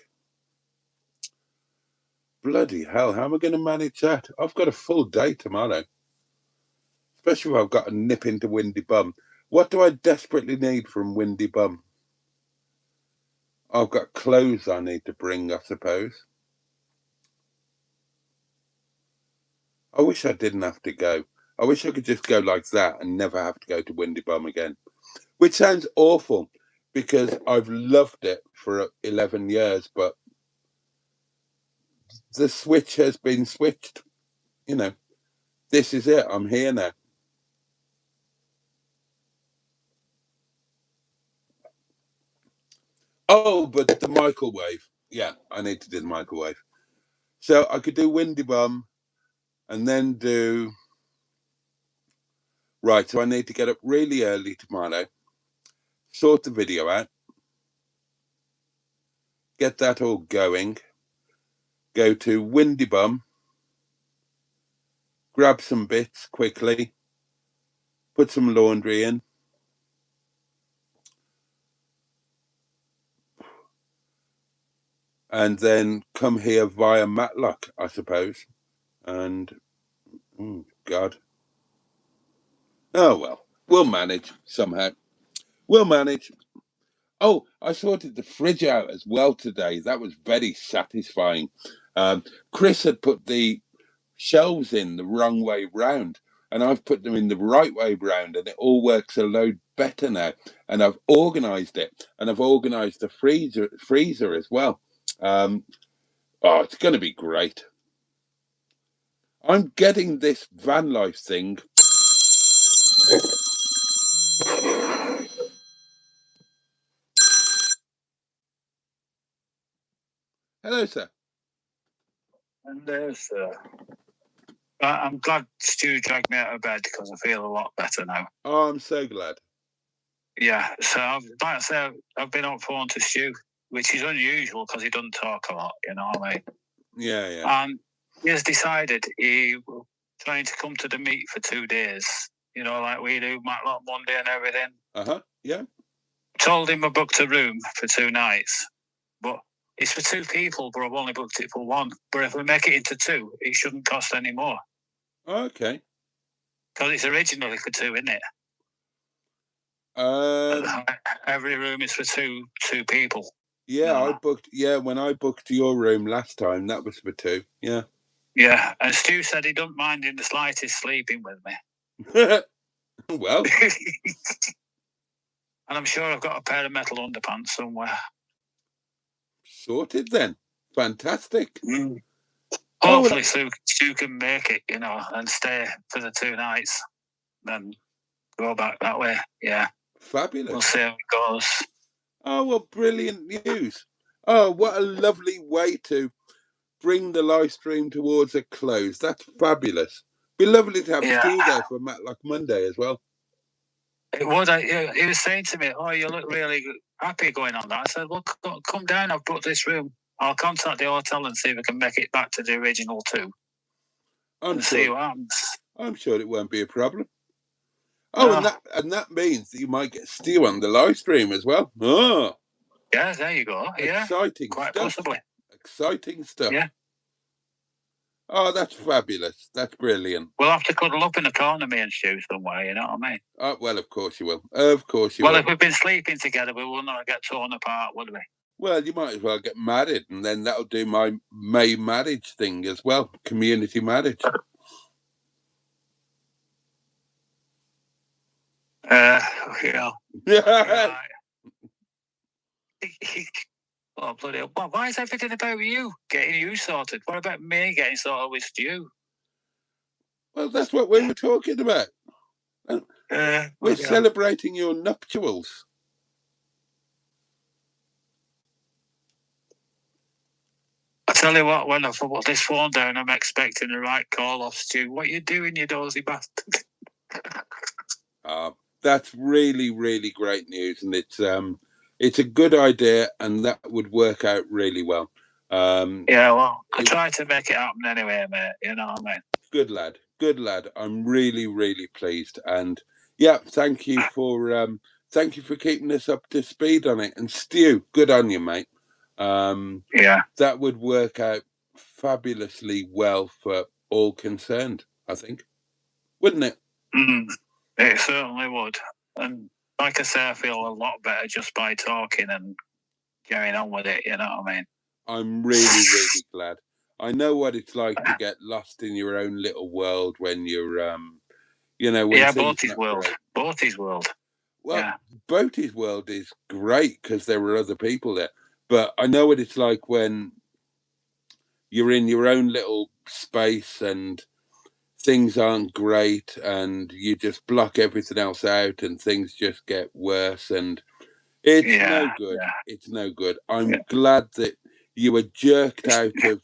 Bloody hell, how am I going to manage that? I've got a full day tomorrow. Especially if I've got to nip into Windy Bum. What do I desperately need from Windy Bum? I've got clothes I need to bring, I suppose. I wish I didn't have to go. I wish I could just go like that and never have to go to Windy Bum again. Which sounds awful, because I've loved it for 11 years, but the switch has been switched. You know, this is it. I'm here now. Oh, but the microwave. Yeah, I need to do the microwave. So I could do Windy Bum and then do... Right, so I need to get up really early tomorrow, sort the video out, get that all going, go to Windy Bum, grab some bits quickly, put some laundry in, and then come here via Matlock, I suppose. And, oh, God. Oh, well, we'll manage somehow. We'll manage. Oh, I sorted the fridge out as well today. That was very satisfying. Chris had put the shelves in the wrong way round, and I've put them in the right way round, and it all works a load better now. And I've organised it, and I've organised the freezer as well. Oh, it's going to be great. I'm getting this van life thing. Hello, sir. And sir. I'm glad Stu dragged me out of bed because I feel a lot better now. Oh, I'm so glad. Yeah, so like I said, I've been on phone to Stu, which is unusual because he doesn't talk a lot, you know what I mean? Yeah, yeah. And he has decided he will trying to come to the meet for 2 days, you know, like we do, Matlock Monday and everything. Yeah. Told him I booked a room for 2 nights, but it's for 2 people, but I've only booked it for 1. But if we make it into 2, it shouldn't cost any more. Okay. Because it's originally for 2, isn't it? Every room is for two people. Yeah, no. I booked. Yeah, when I booked your room last time, that was for 2. Yeah. Yeah, and Stu said he don't mind in the slightest sleeping with me. Well. And I'm sure I've got a pair of metal underpants somewhere. Sorted then. Fantastic. Hopefully Stu can make it, you know, and stay for the 2 nights. Then go back that way. Yeah. Fabulous. We'll see how it goes. Oh, well, brilliant news. Oh, what a lovely way to bring the live stream towards a close. That's fabulous. Be lovely to have Stu there for Matlock Monday as well. It would. He was saying to me, "Oh, you look really happy going on that." I said, "Well, come down. I've booked this room. I'll contact the hotel and see if I can make it back to the original 2. See what happens. I'm sure it won't be a problem. Oh, no. and that means that you might get Stu on the live stream as well. Oh, yeah, there you go. Exciting quite stuff. Possibly. Exciting stuff. Yeah. Oh, that's fabulous. That's brilliant. We'll have to cuddle up in the corner, me and Stu, somewhere, you know what I mean? Oh, well, of course you will. Of course you will. Well, if we've been sleeping together, we will not get torn apart, would we? Well, you might as well get married, and then that'll do my May marriage thing as well. Community marriage. Yeah. Right. Oh, bloody hell. Well, why is everything about you getting you sorted? What about me getting sorted with Stu? Well, that's what we were talking about. We're celebrating your nuptials. tell you what, when I put this phone down, I'm expecting the right call off Stu. What you doing, you dozy bastard? That's really, really great news, and it's a good idea, and that would work out really well. Yeah, well, I tried to make it happen anyway, mate. You know what I mean? Good lad, good lad. I'm really, really pleased, and yeah, thank you for keeping us up to speed on it. And Stu, good on you, mate. Yeah, that would work out fabulously well for all concerned, I think, wouldn't it? It certainly would. And like I say, I feel a lot better just by talking and going on with it. You know what I mean? I'm really, really glad. I know what it's like to get lost in your own little world when you're, you know, when Boaty's world. Boaty's world. Well, yeah. Boaty's world is great because there were other people there. But I know what it's like when you're in your own little space and things aren't great and you just block everything else out and things just get worse and it's no good. Yeah. It's no good. I'm glad that you were jerked out of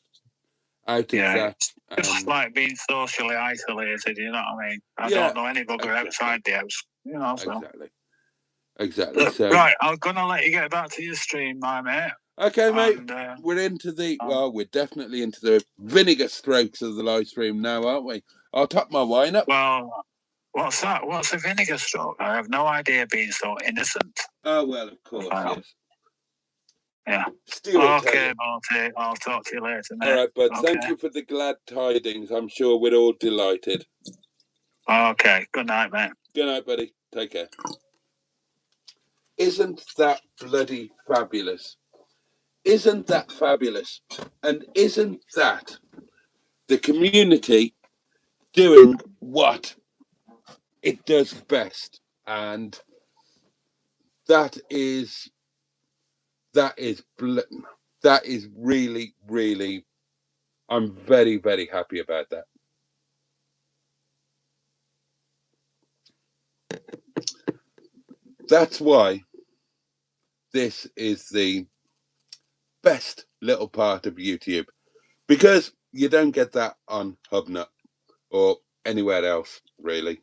that. It's like being socially isolated, you know what I mean? I don't know any bugger outside the house, you know. So. Exactly. So, right, I'm gonna let you get back to your stream, my mate. Okay, mate. We're into the we're definitely into the vinegar strokes of the live stream now, aren't we? I'll top my wine up. Well, what's that? What's a vinegar stroke? I have no idea, being so innocent. Oh well, of course, yes. Yeah. Okay, Boaty. I'll talk to you later, mate. All right, but thank you for the glad tidings. I'm sure we're all delighted. Okay. Good night, mate. Good night, buddy. Take care. Isn't that bloody fabulous? Isn't that fabulous? And isn't that the community doing what it does best? And that is really, really, I'm very, very happy about that. That's why this is the best little part of YouTube, because you don't get that on Hubnut or anywhere else, really.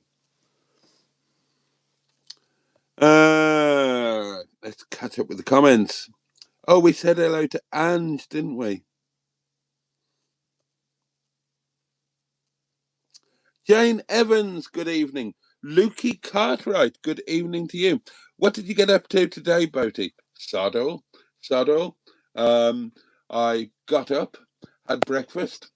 Let's catch up with the comments. Oh, we said hello to Ange, didn't we? Jane Evans, good evening. Lukey Cartwright, good evening to you. What did you get up to today, Boaty? Saddle. I got up, had breakfast,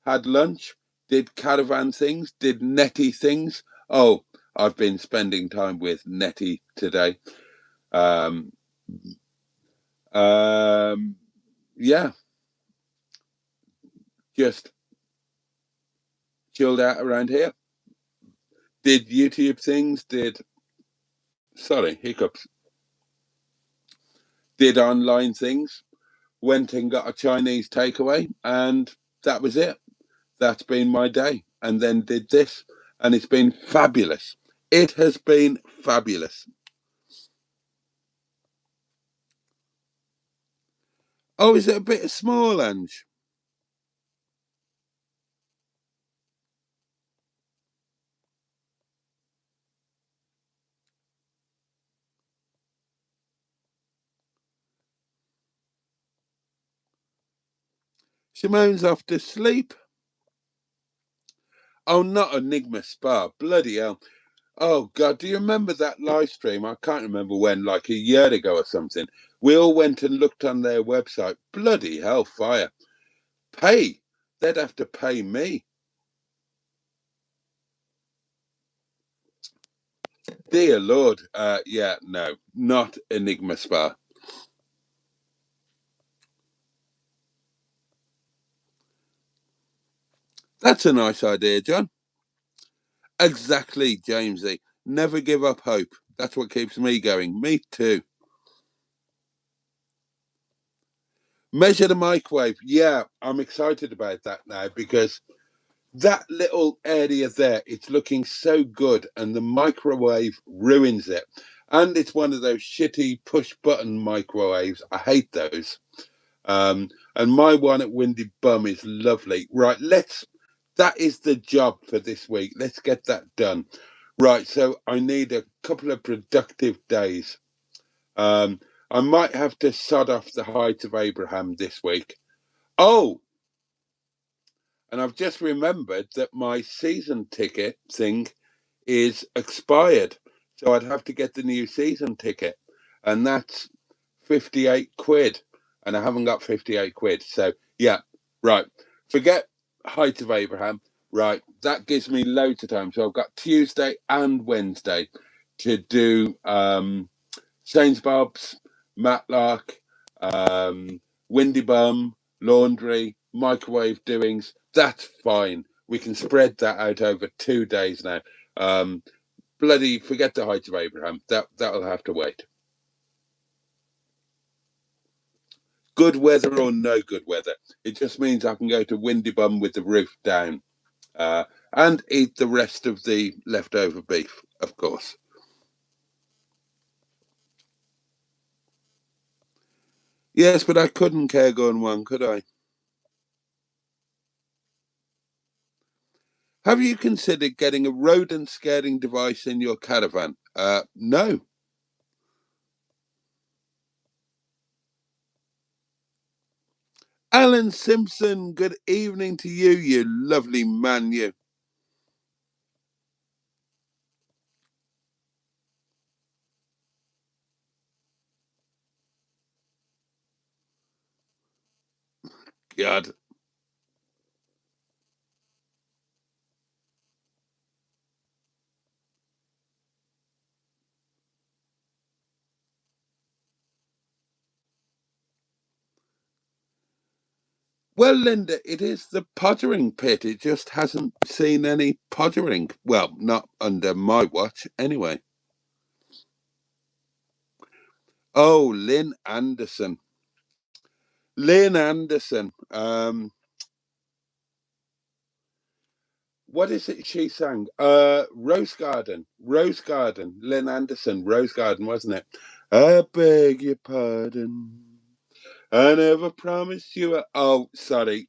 had lunch, did Caravan things, did Netty things. Oh, I've been spending time with Netty today. Yeah. Just chilled out around here. Did YouTube things, hiccups. Did online things, went and got a Chinese takeaway, and that was it. That's been my day. And then did this, and it's been fabulous. It has been fabulous. Oh, is it a bit small, Ange? Simone's off to sleep. Oh, not Enigma Spa. Bloody hell. Oh, God, do you remember that live stream? I can't remember when, like a year ago or something. We all went and looked on their website. Bloody hellfire. Pay. They'd have to pay me. Dear Lord. Yeah, no, not Enigma Spa. That's a nice idea, John. Exactly, Jamesy. Never give up hope. That's what keeps me going. Me too. Measure the microwave. Yeah, I'm excited about that now because that little area there, it's looking so good and the microwave ruins it. And it's one of those shitty push button microwaves. I hate those. And my one at Windy Bum is lovely. Right, that is the job for this week. Let's get that done. Right, so I need a couple of productive days. I might have to sod off the Heights of Abraham this week. Oh, and I've just remembered that my season ticket thing is expired. So I'd have to get the new season ticket. And that's 58 quid. And I haven't got 58 quid. So, yeah, right. Forget Height of Abraham. Right. That gives me loads of time. So I've got Tuesday and Wednesday to do Saints Bob's, Matlock, Windy Bum, laundry, microwave doings. That's fine. We can spread that out over 2 days now. Bloody forget the Heights of Abraham. That'll have to wait. Good weather or no good weather, it just means I can go to Windy Bum with the roof down and eat the rest of the leftover beef, of course. Yes, but I couldn't care going one, could I? Have you considered getting a rodent scaring device in your caravan? No. Alan Simpson, good evening to you, you lovely man, you. God. Well, Linda, it is the pottering pit. It just hasn't seen any pottering. Well, not under my watch, anyway. Oh, Lynn Anderson. Lynn Anderson. What is it she sang? Rose Garden. Rose Garden. Lynn Anderson. Rose Garden, wasn't it? I beg your pardon. I never promised you a... Oh, sorry.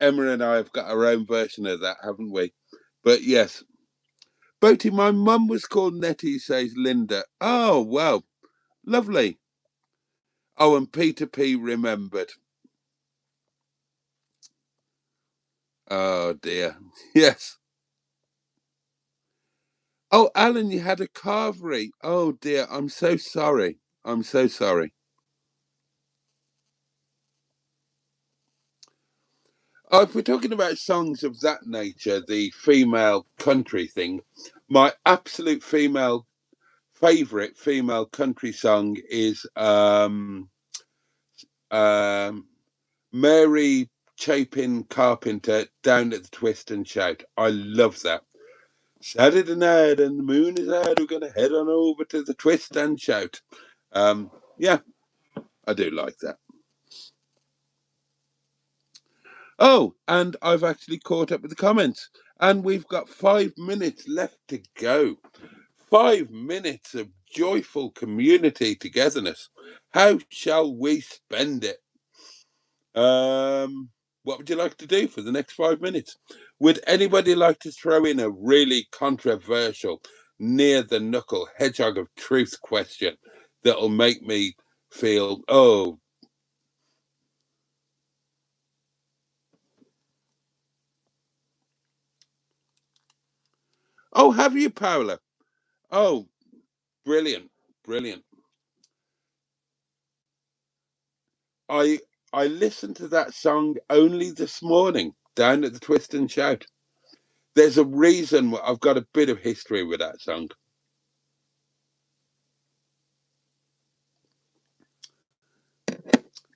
Emma and I have got our own version of that, haven't we? But yes. Boaty, my mum was called Nettie, says Linda. Oh, well, lovely. Oh, and Peter P remembered. Oh, dear. Yes. Oh, Alan, you had a carvery. Oh, dear. I'm so sorry. I'm so sorry. Oh, if we're talking about songs of that nature, the female country thing, my absolute favourite female country song is Mary Chapin Carpenter, Down at the Twist and Shout. I love that. Saturday night and the moon is out, we're going to head on over to the Twist and Shout. Yeah, I do like that. Oh, and I've actually caught up with the comments, and we've got 5 minutes left to go. 5 minutes of joyful community togetherness. How shall we spend it? What would you like to do for the next 5 minutes? Would anybody like to throw in a really controversial, near the knuckle hedgehog of truth question that'll make me feel, oh, have you, Paula? Oh, brilliant, brilliant. I listened to that song only this morning, Down at the Twist and Shout. There's a reason I've got a bit of history with that song.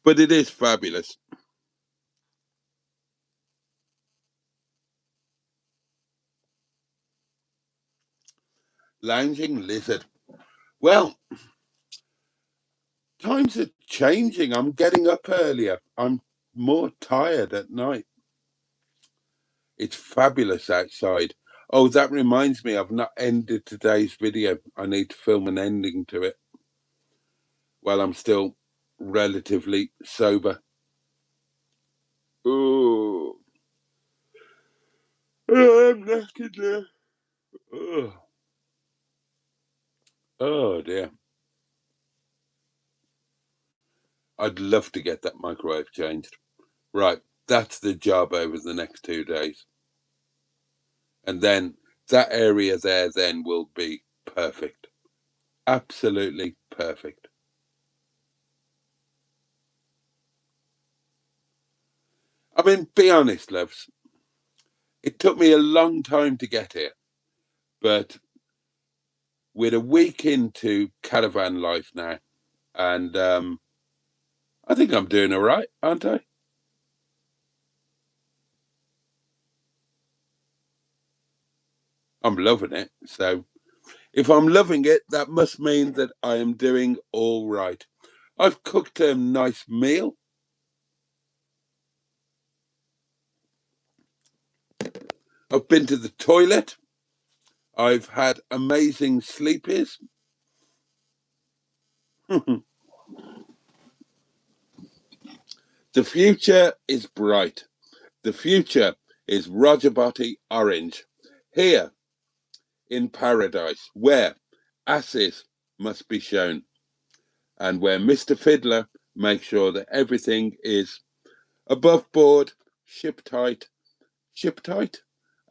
But it is fabulous. Lounging lizard. Well, times are changing. I'm getting up earlier. I'm more tired at night. It's fabulous outside. Oh, that reminds me, I've not ended today's video. I need to film an ending to it while I'm still relatively sober. Oh, I'm knackered now. Oh dear. I'd love to get that microwave changed. Right, that's the job over the next 2 days. And then that area there then will be perfect. Absolutely perfect. I mean, be honest, loves. It took me a long time to get here, but we're a week into caravan life now, and I think I'm doing all right, aren't I? I'm loving it. So if I'm loving it, that must mean that I am doing all right. I've cooked a nice meal. I've been to the toilet. I've had amazing sleepies. The future is bright. The future is ROGERBOTTY Orange. Here in paradise, where asses must be shown, and where Mr. Fiddler makes sure that everything is above board, ship tight,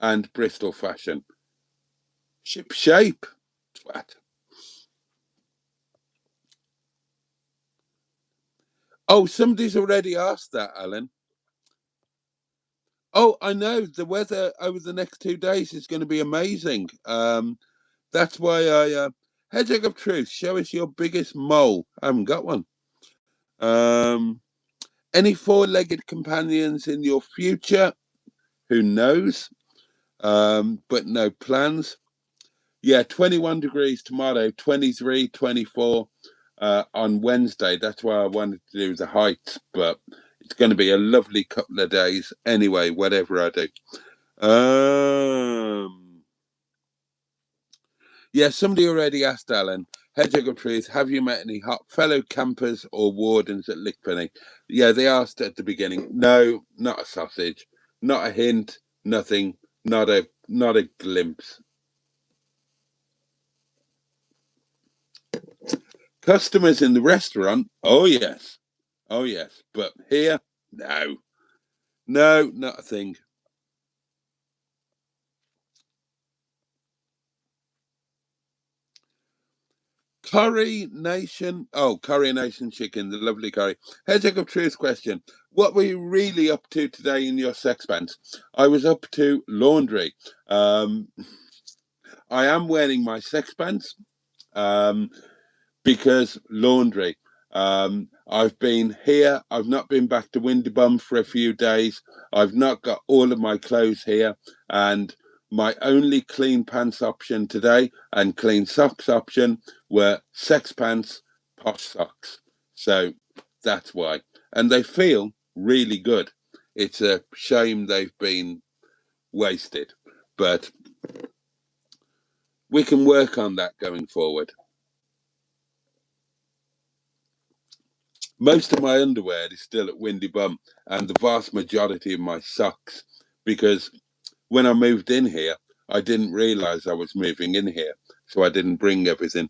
and Bristol fashion. Ship shape, twat. Oh, somebody's already asked that, Alan. Oh, I know. The weather over the next 2 days is going to be amazing. That's why Hedgehog of Truth, show us your biggest mole. I haven't got one. Any four-legged companions in your future? Who knows? But no plans. Yeah, 21 degrees tomorrow, 23, 24 on Wednesday. That's why I wanted to do the heights, but it's going to be a lovely couple of days anyway, whatever I do. Yeah, somebody already asked Alan, Hedgehog of Truth, have you met any hot fellow campers or wardens at Lickpenny? Yeah, they asked at the beginning. No, not a sausage, not a hint, nothing, not a glimpse. Customers in the restaurant, oh yes, but here, no, not a thing. Curry Nation, Curry Nation chicken, the lovely curry. Hedgehog of Truth question, what were you really up to today in your sexpence? I was up to laundry. I am wearing my sexpence because laundry. I've been here. I've not been back to Windybum for a few days. I've not got all of my clothes here, and my only clean pants option today and clean socks option were sex pants, posh socks. So that's why. And they feel really good. It's a shame they've been wasted, but we can work on that going forward. Most of my underwear is still at Windybum, and the vast majority of my socks, because when I moved in here, I didn't realise I was moving in here, so I didn't bring everything.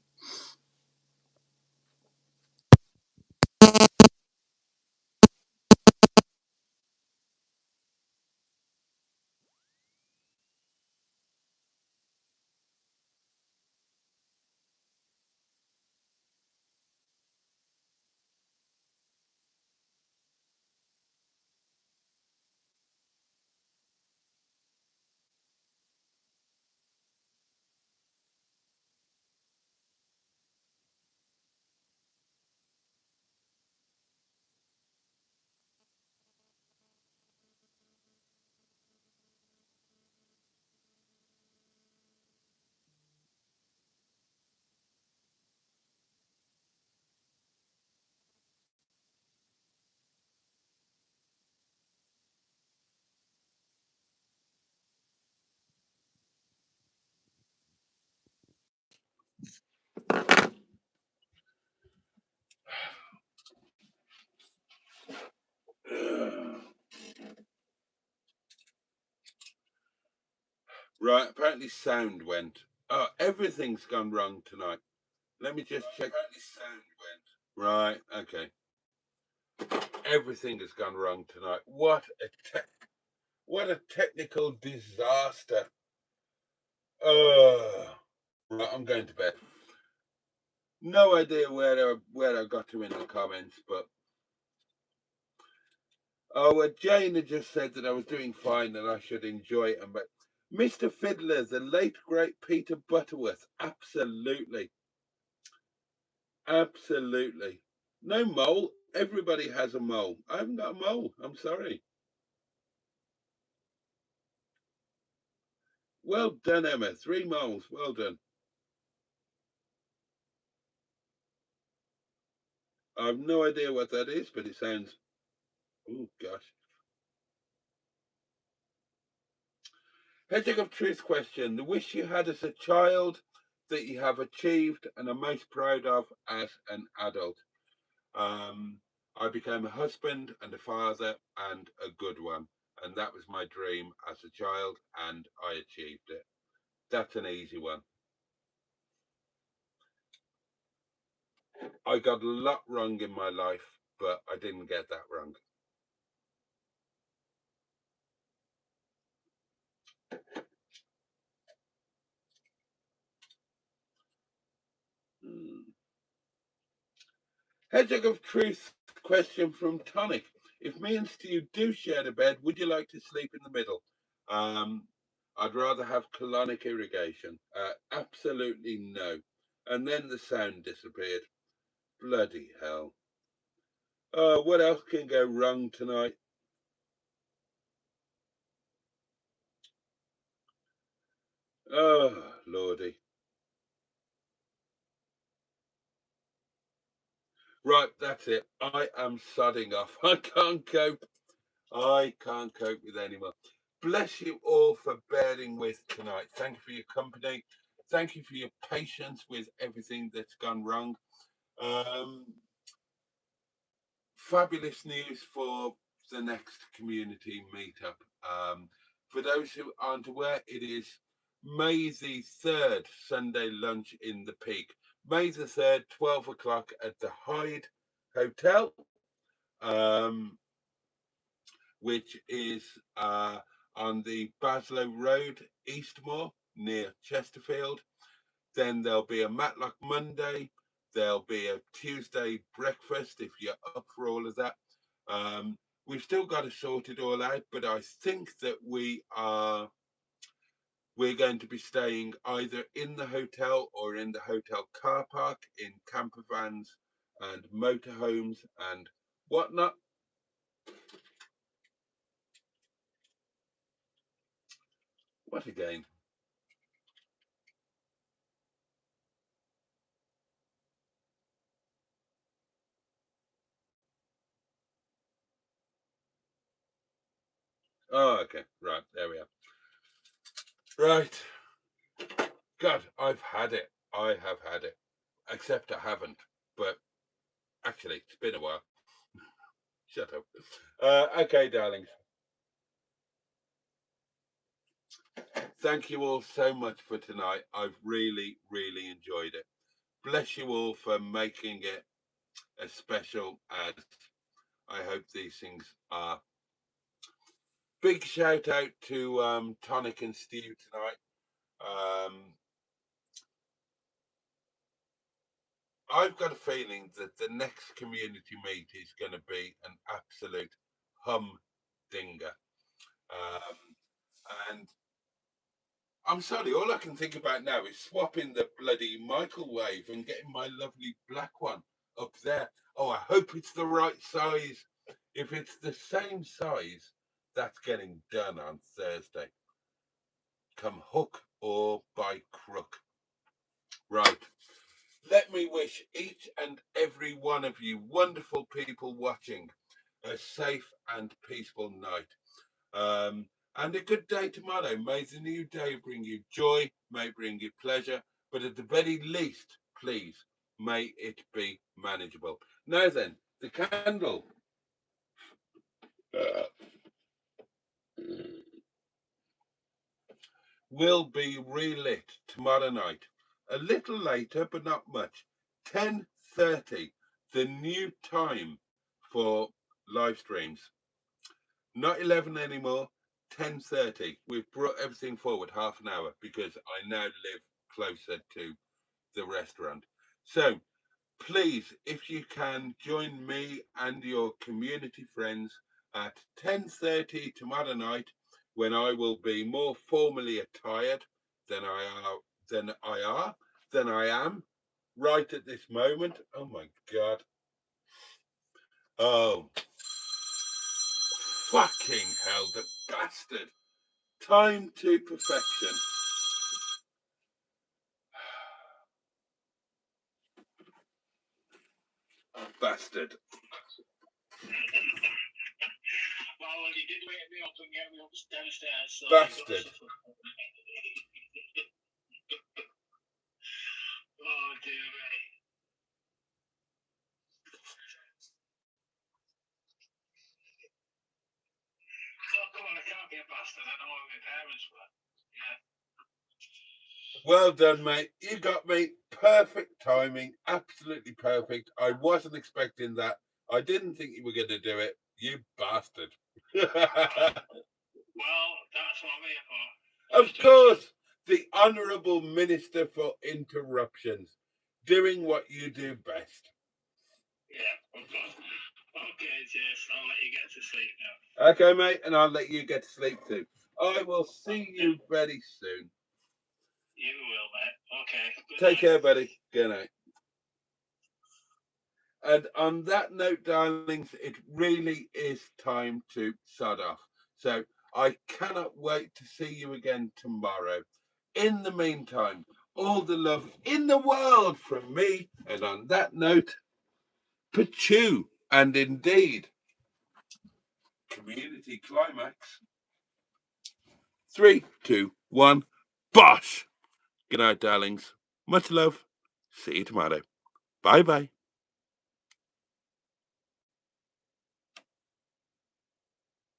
Right, apparently sound went. Oh, everything's gone wrong tonight. Let me just check. Apparently sound went. Right, okay. Everything has gone wrong tonight. What a technical disaster. Right, I'm going to bed. No idea where I got to in the comments, but Jane had just said that I was doing fine and I should enjoy it. But Mr. Fiddler, the late great Peter Butterworth, absolutely, absolutely. No mole. Everybody has a mole. I haven't got a mole. I'm sorry. Well done, Emma. 3 moles. Well done. I have no idea what that is, but it sounds... Oh, gosh. Hedgehog of Truth question. The wish you had as a child that you have achieved and are most proud of as an adult. I became a husband and a father and a good one. And that was my dream as a child and I achieved it. That's an easy one. I got a lot wrong in my life, but I didn't get that wrong. Hedgehog of Truth question from Tonic. If me and Stu do share the bed, would you like to sleep in the middle? I'd rather have colonic irrigation. Absolutely no. And then the sound disappeared. Bloody hell. What else can go wrong tonight? Oh, Lordy. Right, that's it. I am sodding off. I can't cope. I can't cope with anymore. Bless you all for bearing with tonight. Thank you for your company. Thank you for your patience with everything that's gone wrong. Fabulous news for the next community meetup. For those who aren't aware, it is May the 3rd, Sunday lunch in the Peak. May the 3rd, 12 o'clock at the Hyde Hotel, which is on the Baslow Road, Eastmoor, near Chesterfield. Then there'll be a Matlock Monday. There'll be a Tuesday breakfast if you're up for all of that. We've still got to sort it all out, but I think that we're going to be staying either in the hotel or in the hotel car park, in camper vans and motorhomes and whatnot. What again? Oh, okay. Right. There we are. Right. God, I've had it. I have had it. Except I haven't. But actually, it's been a while. Shut up. Okay, darlings. Thank you all so much for tonight. I've really, really enjoyed it. Bless you all for making it as special as I hope these things are. Big shout out to Tonic and Stu tonight. I've got a feeling that the next community meet is going to be an absolute humdinger. And I'm sorry, all I can think about now is swapping the bloody microwave and getting my lovely black one up there. Oh, I hope it's the right size. If it's the same size, that's getting done on Thursday. Come hook or by crook. Right. Let me wish each and every one of you wonderful people watching a safe and peaceful night. And a good day tomorrow. May the new day bring you joy, may it bring you pleasure, but at the very least, please, may it be manageable. Now then, the candle. will be relit tomorrow night. A little later, but not much. 10:30, the new time for live streams. Not 11 anymore, 10:30. We've brought everything forward half an hour because I now live closer to the restaurant. So please, if you can, join me and your community friends at 10:30 tomorrow night, when I will be more formally attired than I am right at this moment. Oh my God. Oh, fucking hell, the bastard. Time to perfection. Bastard. Well, you did wake me up and get me downstairs. So Bastard. Oh, dear me. Oh, come on, I can't be a bastard. I know what my parents were. Yeah. Well done, mate. You got me. Perfect timing. Absolutely perfect. I wasn't expecting that. I didn't think you were going to do it. You bastard. Well, that's what I'm here for. Of course, the Honourable Minister for Interruptions, doing what you do best. Yeah, of course. Okay, Jess, I'll let you get to sleep now. Okay, mate, and I'll let you get to sleep too. I will see you very soon. You will, mate. Okay. Good Take night. care, buddy. Good night. And on that note, darlings, it really is time to sod off. So I cannot wait to see you again tomorrow. In the meantime, all the love in the world from me. And on that note, Peugeot, and indeed, community climax. 3, 2, 1, bosh! Good night, darlings. Much love. See you tomorrow. Bye-bye.